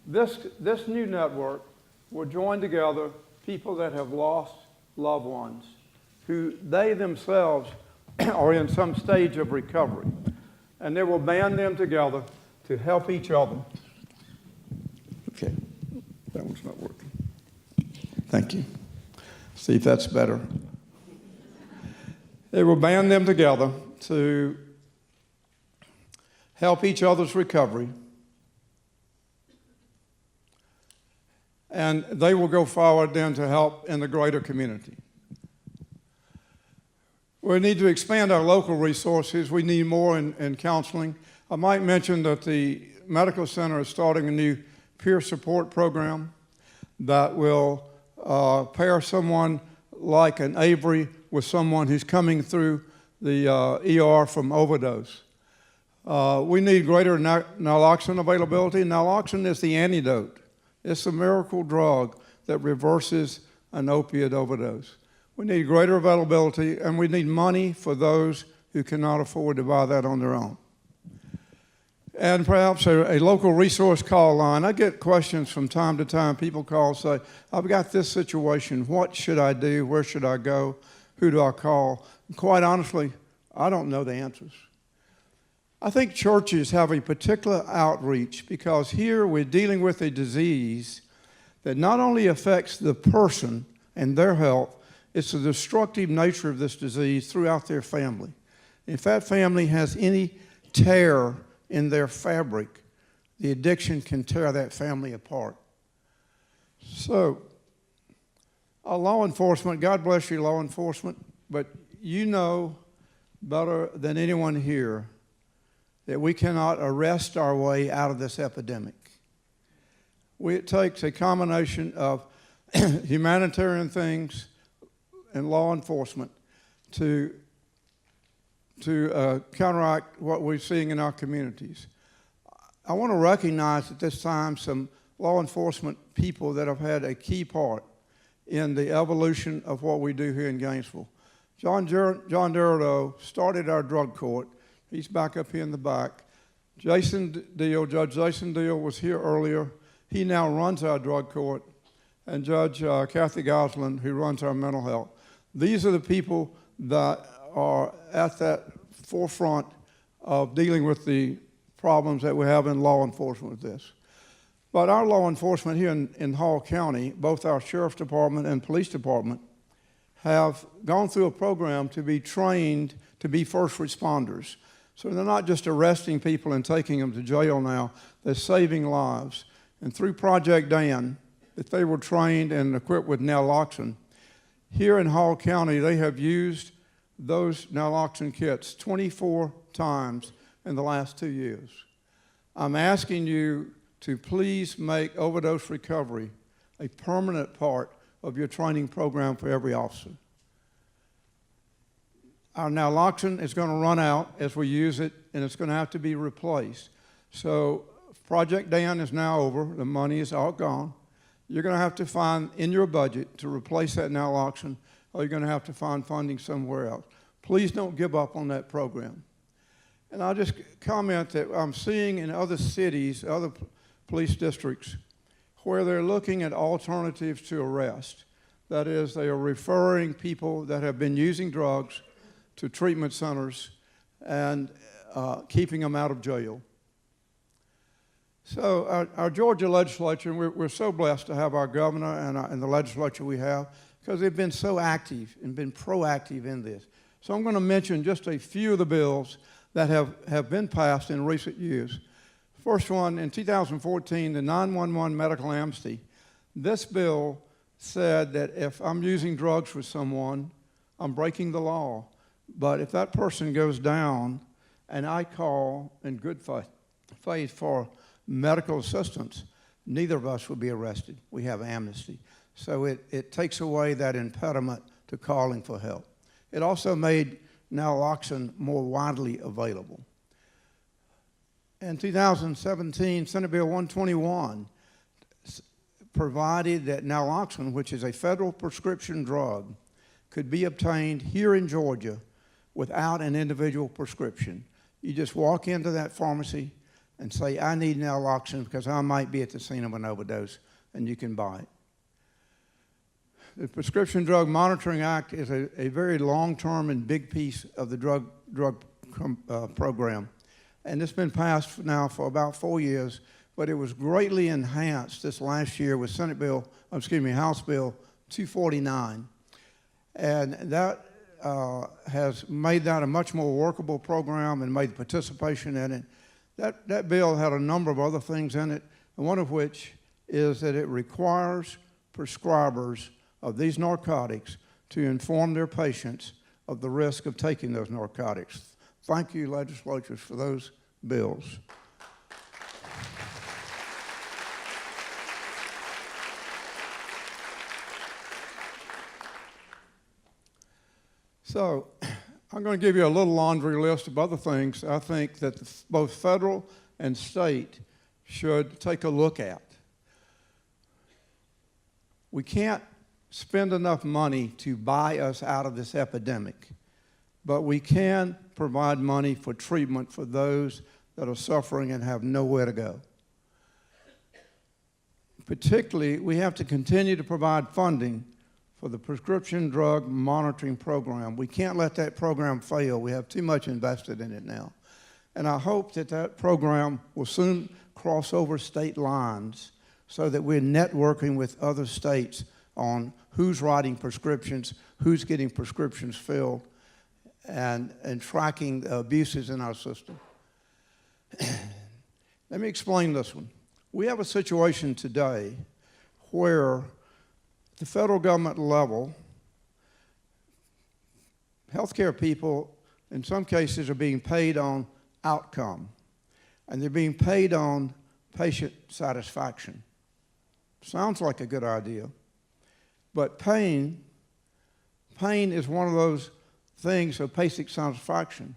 [SPEAKER 4] This new network will join together people that have lost loved ones, who they themselves are in some stage of recovery. And they will band them together to help each other. Okay, that one's not working. Thank you. See if that's better. They will band them together to help each other's recovery. And they will go forward then to help in the greater community. We need to expand our local resources. We need more in counseling. I might mention that the medical center is starting a new peer support program that will pair someone like an Avery with someone who's coming through the ER from overdose. We need greater naloxone availability. Naloxone is the antidote. It's a miracle drug that reverses an opioid overdose. We need greater availability, and we need money for those who cannot afford to buy that on their own. And perhaps a local resource call line. I get questions from time to time. People call and say, I've got this situation. What should I do? Where should I go? Who do I call? And quite honestly, I don't know the answers. I think churches have a particular outreach because here we're dealing with a disease that not only affects the person and their health, it's the destructive nature of this disease throughout their family. If that family has any tear in their fabric, the addiction can tear that family apart. So, law enforcement, God bless you, law enforcement, but you know better than anyone here that we cannot arrest our way out of this epidemic. It takes a combination of humanitarian things and law enforcement to counteract what we're seeing in our communities. I want to recognize at this time some law enforcement people that have had a key part in the evolution of what we do here in Gainesville. John Durado started our drug court. He's back up here in the back. Judge Jason Deal was here earlier. He now runs our drug court. And Judge Kathy Gosselin, who runs our mental health. These are the people that are at that forefront of dealing with the problems that we have in law enforcement with this. But our law enforcement here in Hall County, both our sheriff's department and police department, have gone through a program to be trained to be first responders. So they're not just arresting people and taking them to jail now, they're saving lives. And through Project Dan, if they were trained and equipped with naloxone, here in Hall County, they have used those naloxone kits 24 times in the last 2 years. I'm asking you to please make overdose recovery a permanent part of your training program for every officer. Our naloxone is going to run out as we use it, and it's going to have to be replaced. So Project Dan is now over. The money is all gone. You're going to have to find in your budget to replace that naloxone, or you're going to have to find funding somewhere else. Please don't give up on that program. And I'll just comment that I'm seeing in other cities, other police districts, where they're looking at alternatives to arrest. That is, they are referring people that have been using drugs to treatment centers and keeping them out of jail. So our Georgia legislature, and we're so blessed to have our governor and the legislature we have, because they've been so active and been proactive in this. So I'm going to mention just a few of the bills that have been passed in recent years. First one, in 2014, the 911 medical amnesty. This bill said that if I'm using drugs with someone, I'm breaking the law. But if that person goes down and I call in good faith for medical assistance, neither of us will be arrested. We have amnesty. So it takes away that impediment to calling for help. It also made naloxone more widely available. In 2017, Senate Bill 121 provided that naloxone, which is a federal prescription drug, could be obtained here in Georgia without an individual prescription. You just walk into that pharmacy and say, I need naloxone because I might be at the scene of an overdose, and you can buy it. The Prescription Drug Monitoring Act is a very long-term and big piece of the drug program. And it's been passed now for about 4 years, but it was greatly enhanced this last year with House Bill 249. And that has made that a much more workable program and made participation in it. That bill had a number of other things in it, and one of which is that it requires prescribers of these narcotics to inform their patients of the risk of taking those narcotics. Thank you, legislatures, for those bills. So I'm going to give you a little laundry list of other things I think that both federal and state should take a look at. We can't spend enough money to buy us out of this epidemic, but we can provide money for treatment for those that are suffering and have nowhere to go. Particularly, we have to continue to provide funding for the prescription drug monitoring program. We can't let that program fail. We have too much invested in it now. And I hope that that program will soon cross over state lines so that we're networking with other states on who's writing prescriptions, who's getting prescriptions filled, and tracking the abuses in our system. Let me explain this one. We have a situation today where at the federal government level, healthcare people in some cases are being paid on outcome, and they're being paid on patient satisfaction. Sounds like a good idea, but pain is one of those things of patient satisfaction.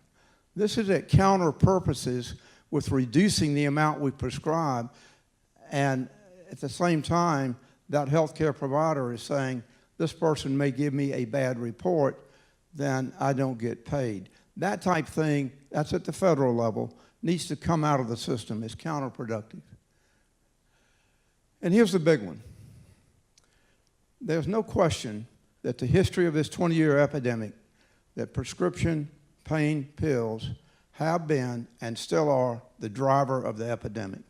[SPEAKER 4] This is at counter purposes with reducing the amount we prescribe, and at the same time, that healthcare provider is saying, this person may give me a bad report, then I don't get paid. That type thing, that's at the federal level, needs to come out of the system. It's counterproductive. And here's the big one. There's no question that the history of this 20-year epidemic, that prescription pain pills have been and still are the driver of the epidemic.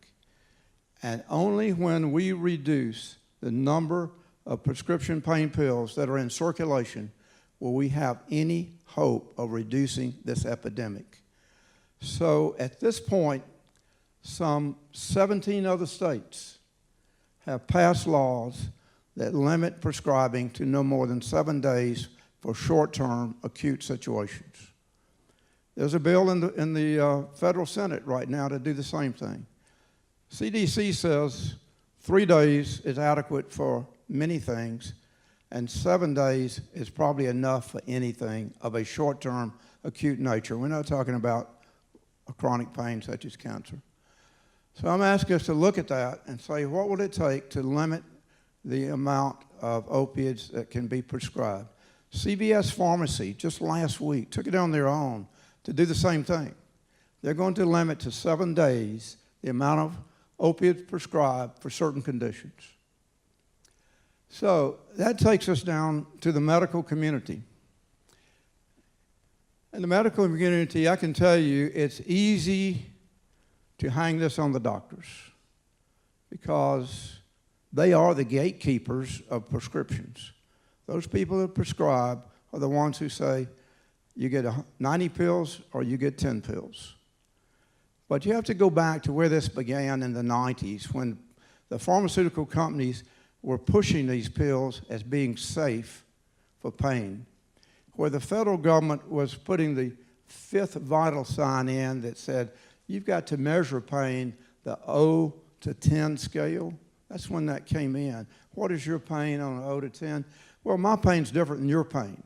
[SPEAKER 4] And only when we reduce the number of prescription pain pills that are in circulation will we have any hope of reducing this epidemic. So at this point, some 17 other states have passed laws that limit prescribing to no more than 7 days for short-term acute situations. There's a bill in the federal Senate right now to do the same thing. CDC says 3 days is adequate for many things, and 7 days is probably enough for anything of a short-term acute nature. We're not talking about a chronic pain such as cancer. So I'm asking us to look at that and say, what would it take to limit the amount of opiates that can be prescribed? CVS Pharmacy, just last week, took it on their own to do the same thing. They're going to limit to 7 days the amount of opiates prescribed for certain conditions. So that takes us down to the medical community. In the medical community, I can tell you it's easy to hang this on the doctors because they are the gatekeepers of prescriptions. Those people that prescribe are the ones who say, you get 90 pills or you get 10 pills. But you have to go back to where this began in the 90s when the pharmaceutical companies were pushing these pills as being safe for pain, where the federal government was putting the 5th vital sign in that said, you've got to measure pain, the 0 to 10 scale. That's when that came in. What is your pain on an 0 to 10? Well, my pain's different than your pain.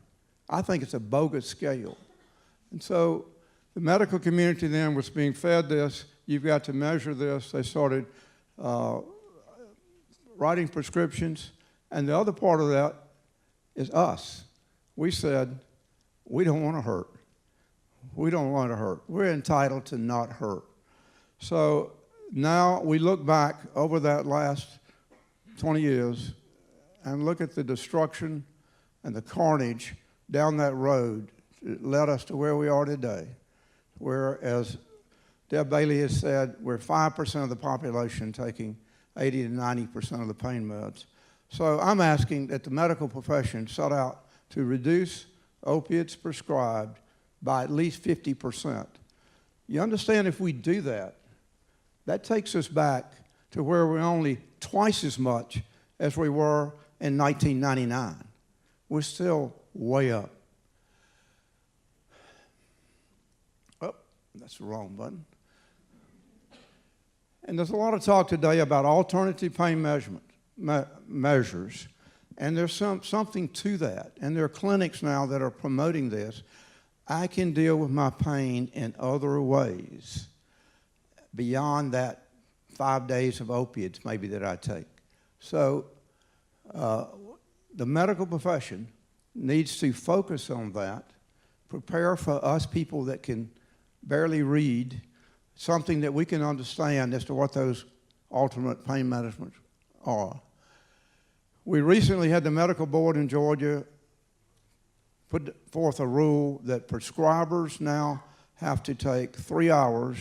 [SPEAKER 4] I think it's a bogus scale. And so the medical community then was being fed this. You've got to measure this. They started writing prescriptions. And the other part of that is us. We said, we don't want to hurt. We don't want to hurt. We're entitled to not hurt. So now we look back over that last 20 years and look at the destruction and the carnage down that road that led us to where we are today, where, as Deb Bailey has said, we're 5% of the population taking 80 to 90% of the pain meds. So I'm asking that the medical profession set out to reduce opiates prescribed by at least 50%. You understand, if we do that, that takes us back to where we're only twice as much as we were in 1999. We're still way up. Oh, that's the wrong button. And there's a lot of talk today about alternative pain measures, and there's something to that. And there are clinics now that are promoting this. I can deal with my pain in other ways beyond that 5 days of opiates maybe that I take. So The medical profession needs to focus on that, prepare for us people that can barely read, something that we can understand as to what those alternate pain medicines are. We recently had the medical board in Georgia put forth a rule that prescribers now have to take 3 hours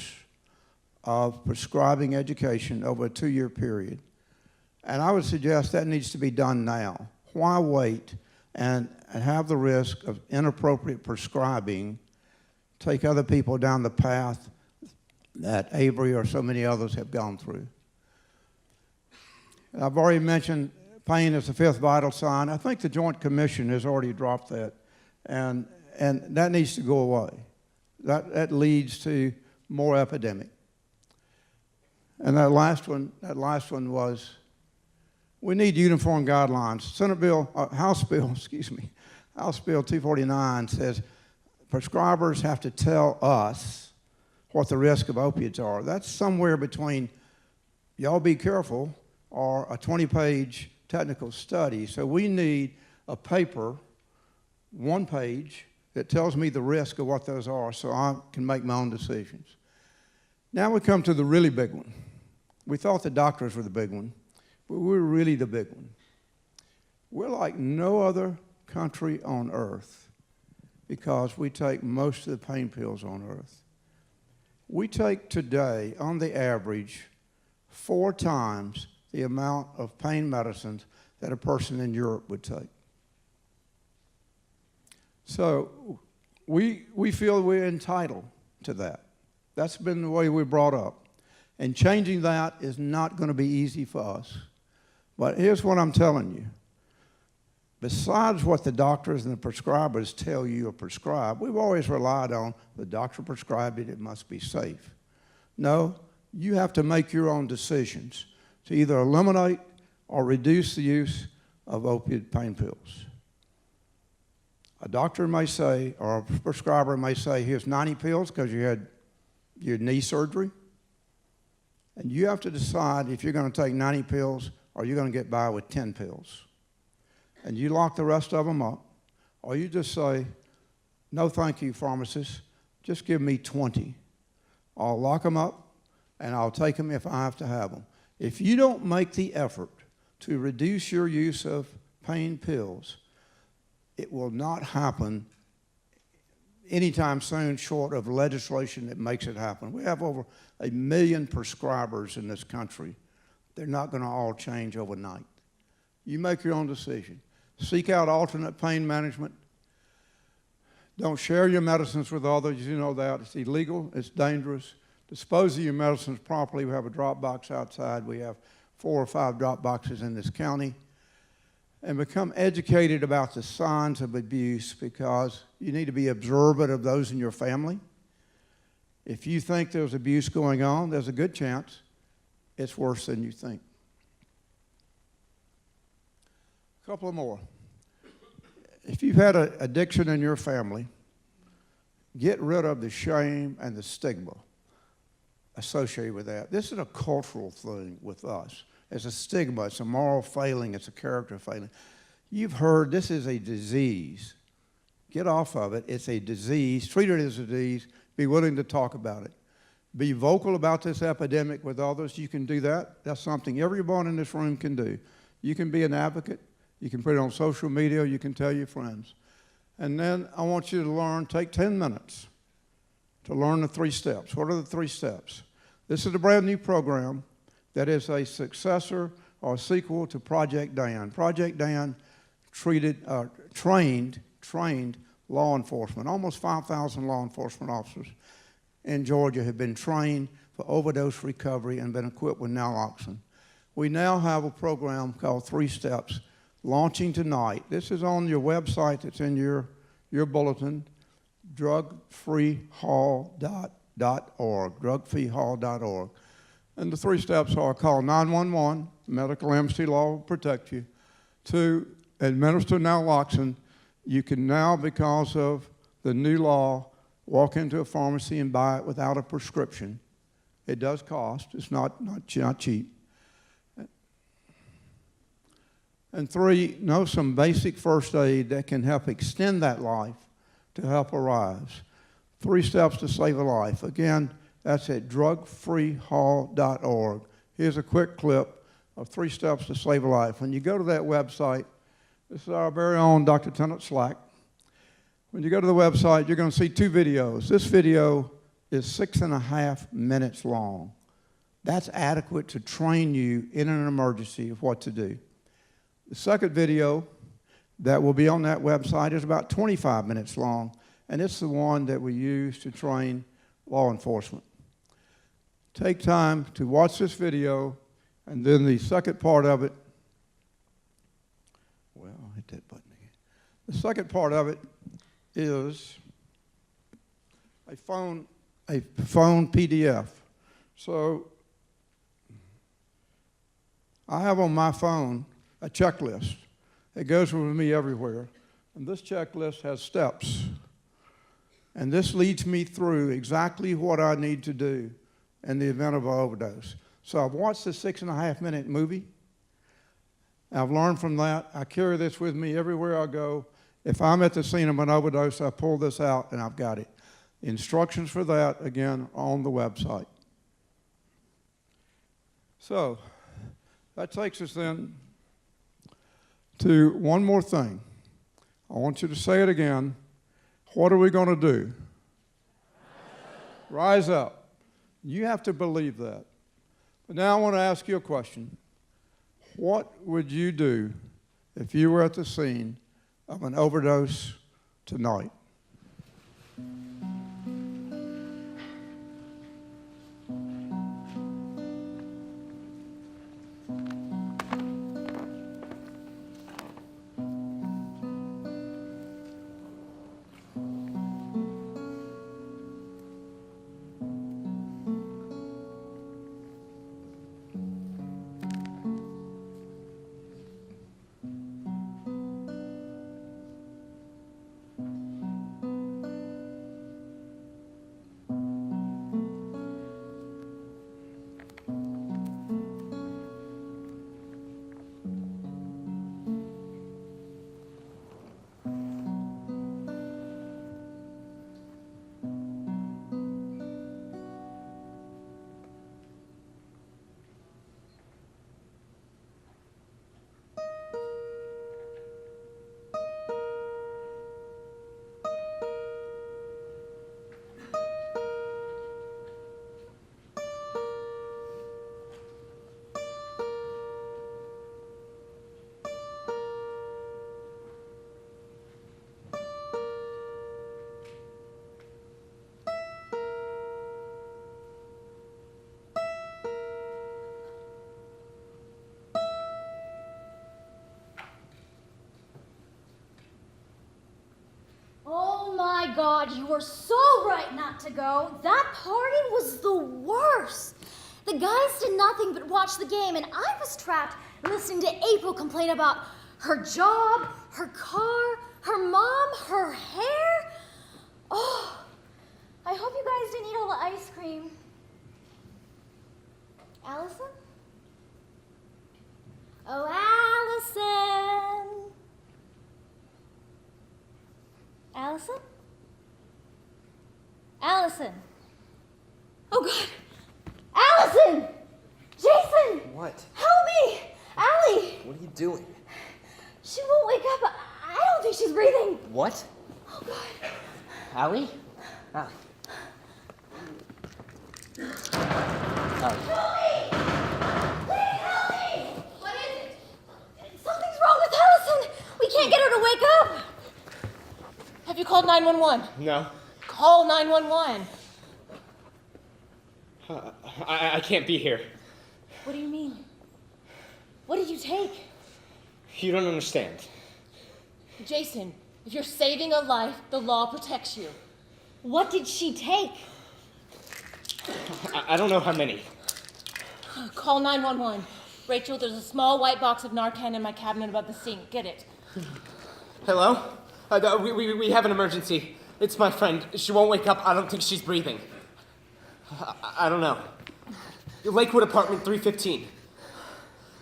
[SPEAKER 4] of prescribing education over a 2-year period. And I would suggest that needs to be done now. Why wait and have the risk of inappropriate prescribing take other people down the path that Avery or so many others have gone through? And I've already mentioned pain is the 5th vital sign. I think the Joint Commission has already dropped that, and that needs to go away. That leads to more epidemic. And that last one was, we need uniform guidelines. House Bill 249 says prescribers have to tell us what the risk of opiates are. That's somewhere between, y'all be careful, or a 20-page technical study. So we need a paper, 1 page, that tells me the risk of what those are so I can make my own decisions. Now we come to the really big one. We thought the doctors were the big one, but we're really the big one. We're like no other country on earth because we take most of the pain pills on earth. We take today, on the average, 4 times the amount of pain medicines that a person in Europe would take. So we feel we're entitled to that. That's been the way we're brought up. And changing that is not going to be easy for us. But here's what I'm telling you. Besides what the doctors and the prescribers tell you or prescribe, we've always relied on the doctor prescribed it, it must be safe. No, you have to make your own decisions to either eliminate or reduce the use of opiate pain pills. A doctor may say, or a prescriber may say, here's 90 pills because you had your knee surgery. And you have to decide if you're going to take 90 pills or you're going to get by with 10 pills. And you lock the rest of them up, or you just say, no thank you, pharmacist, just give me 20. I'll lock them up and I'll take them if I have to have them. If you don't make the effort to reduce your use of pain pills, it will not happen anytime soon short of legislation that makes it happen. We have over 1 million prescribers in this country. They're not going to all change overnight. You make your own decision. Seek out alternate pain management. Don't share your medicines with others. You know that. It's illegal. It's dangerous. Dispose of your medicines properly. We have a drop box outside. We have 4 or 5 drop boxes in this county. And become educated about the signs of abuse, because you need to be observant of those in your family. If you think there's abuse going on, there's a good chance it's worse than you think. A couple more. If you've had an addiction in your family, get rid of the shame and the stigma associated with that. This is a cultural thing with us. It's a stigma, it's a moral failing, it's a character failing. You've heard this is a disease. Get off of it. It's a disease. Treat it as a disease. Be willing to talk about it. Be vocal about this epidemic with others. You can do that. That's something everyone in this room can do. You can be an advocate. You can put it on social media. You can tell your friends. And then I want you to learn, take 10 minutes to learn the 3 steps. What are the 3 steps? This is a brand new program that is a successor or sequel to Project Dan. Project Dan trained law enforcement. Almost 5,000 law enforcement officers in Georgia have been trained for overdose recovery and been equipped with naloxone. We now have a program called 3 Steps launching tonight. This is on your website that's in your bulletin, drugfreehall.org, drugfreehall.org. And the 3 steps are: call 911, medical emergency law will protect you. 2, administer naloxone. You can now, because of the new law, walk into a pharmacy and buy it without a prescription. It does cost. It's not cheap. And 3, know some basic first aid that can help extend that life to help arise. 3 steps to save a life. Again, that's at drugfreehall.org. Here's a quick clip of 3 steps to save a life. When you go to that website, this is our very own Dr. Tennant Slack. When you go to the website, you're going to see 2 videos. This video is 6.5 minutes long. That's adequate to train you in an emergency of what to do. The second video that will be on that website is about 25 minutes long, and it's the one that we use to train law enforcement. Take time to watch this video, and then the second part of it, well, I'll hit that button again. The second part of it is a phone PDF. So I have on my phone a checklist. It goes with me everywhere. And this checklist has steps. And this leads me through exactly what I need to do in the event of an overdose. So I've watched this 6.5 minute movie. I've learned from that. I carry this with me everywhere I go. If I'm at the scene of an overdose, I pull this out and I've got it. Instructions for that, again, on the website. So that takes us then to one more thing. I want you to say it again. What are we going to do? Rise up. You have to believe that. But now I want to ask you a question. What would you do if you were at the scene of an overdose tonight?
[SPEAKER 5] My God, you were so right not to go. That party was the worst. The guys did nothing but watch the game, and I was trapped listening to April complain about her job, her car, her mom, her hair. Oh, I hope you guys didn't eat all the ice cream. Allison? Oh, Allison. Allison? Allison. Oh, God. Allison! Jason!
[SPEAKER 6] What?
[SPEAKER 5] Help me! Allie!
[SPEAKER 6] What are you doing?
[SPEAKER 5] She won't wake up. I don't think she's breathing.
[SPEAKER 6] What?
[SPEAKER 5] Oh, God.
[SPEAKER 6] Allie? Allie. Allie.
[SPEAKER 5] Help me! Please help me! What is it? Something's wrong with Allison. We can't get her to wake up.
[SPEAKER 7] Have you called 911?
[SPEAKER 6] No.
[SPEAKER 7] Call 911.
[SPEAKER 6] I can't be here.
[SPEAKER 5] What do you mean? What did you take?
[SPEAKER 6] You don't understand.
[SPEAKER 7] Jason, if you're saving a life, the law protects you.
[SPEAKER 5] What did she take?
[SPEAKER 6] I don't know how many.
[SPEAKER 7] Call 911. Rachel, there's a small white box of Narcan in my cabinet above the sink. Get it.
[SPEAKER 6] Hello? We have an emergency. It's my friend. She won't wake up. I don't think she's breathing. I don't know. Lakewood apartment 315.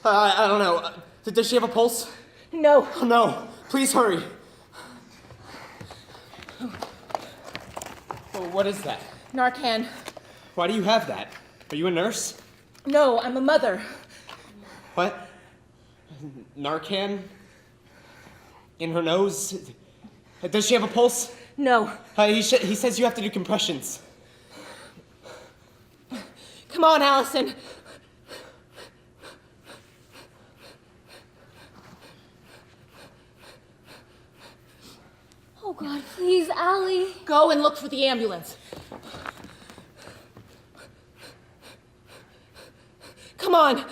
[SPEAKER 6] I don't know. Does she have a pulse?
[SPEAKER 7] No.
[SPEAKER 6] Oh, no. Please hurry. Oh, what is that?
[SPEAKER 7] Narcan.
[SPEAKER 6] Why do you have that? Are you a nurse?
[SPEAKER 7] No, I'm a mother.
[SPEAKER 6] What? Narcan? In her nose? Does she have a pulse?
[SPEAKER 7] No.
[SPEAKER 6] He says you have to do compressions.
[SPEAKER 7] Come on, Allison.
[SPEAKER 5] Oh, God, please, Allie.
[SPEAKER 7] Go and look for the ambulance. Come on.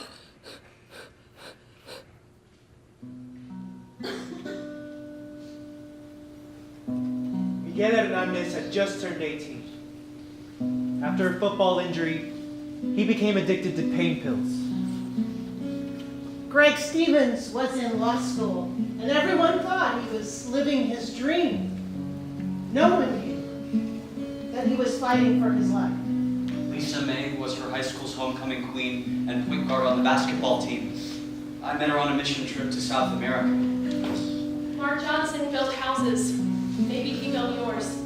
[SPEAKER 8] Miguel Hernandez had just turned 18. After a football injury, he became addicted to pain pills.
[SPEAKER 9] Greg Stevens was in law school, and everyone thought he was living his dream. No one knew that he was fighting for his life.
[SPEAKER 10] Lisa May was her high school's homecoming queen and point guard on the basketball team. I met her on a mission trip to South America.
[SPEAKER 11] Mark Johnson built houses. Maybe he built yours.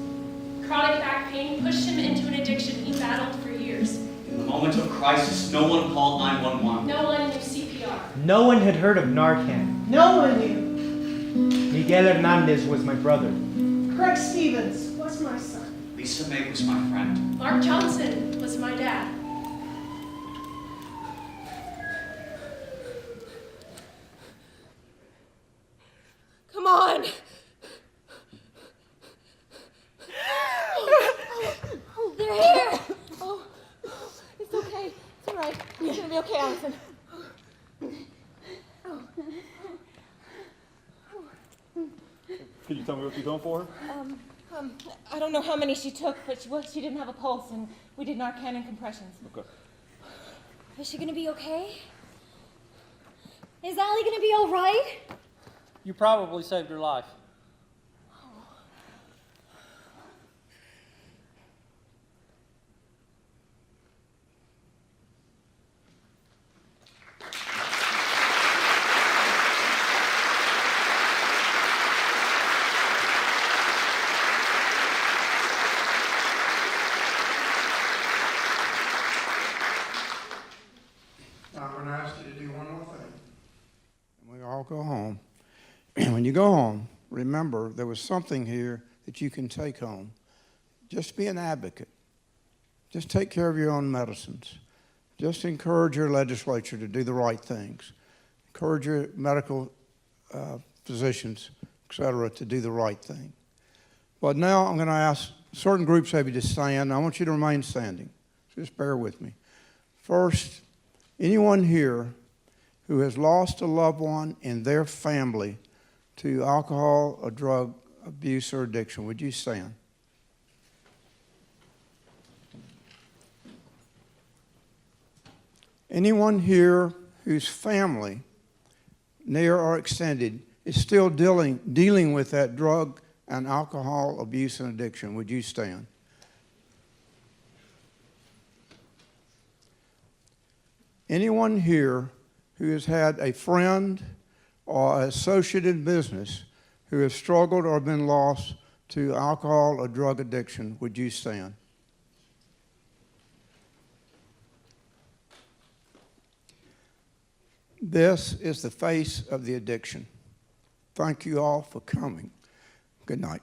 [SPEAKER 11] Chronic back pain pushed him into an addiction he battled for years.
[SPEAKER 10] In the moment of crisis, no one called 911.
[SPEAKER 11] No one knew CPR.
[SPEAKER 8] No one had heard of Narcan.
[SPEAKER 9] No one knew.
[SPEAKER 8] Miguel Hernandez was my brother.
[SPEAKER 9] Greg Stevens was my son.
[SPEAKER 10] Lisa May was my friend.
[SPEAKER 11] Mark Johnson was my dad.
[SPEAKER 7] Come on.
[SPEAKER 5] Oh, they're here.
[SPEAKER 7] Oh, it's okay. It's all right. It's gonna be okay, Allison.
[SPEAKER 12] Can you tell me what you're doing for her?
[SPEAKER 7] I don't know how many she took, but she didn't have a pulse, and we did Narcan and compressions.
[SPEAKER 12] Okay.
[SPEAKER 5] Is she gonna be okay? Is Allie gonna be all right?
[SPEAKER 13] You probably saved her life.
[SPEAKER 4] I'm going to ask you to do one more thing. We all go home. And when you go home, remember there was something here that you can take home. Just be an advocate. Just take care of your own medicines. Just encourage your legislature to do the right things. Encourage your medical physicians, et cetera, to do the right thing. But now I'm going to ask certain groups of you to stand. I want you to remain standing. Just bear with me. First, anyone here who has lost a loved one in their family to alcohol or drug abuse or addiction, would you stand? Anyone here whose family, near or extended, is still dealing with that drug and alcohol abuse and addiction, would you stand? Anyone here who has had a friend or associate in business who has struggled or been lost to alcohol or drug addiction, would you stand? This is the face of the addiction. Thank you all for coming. Good night.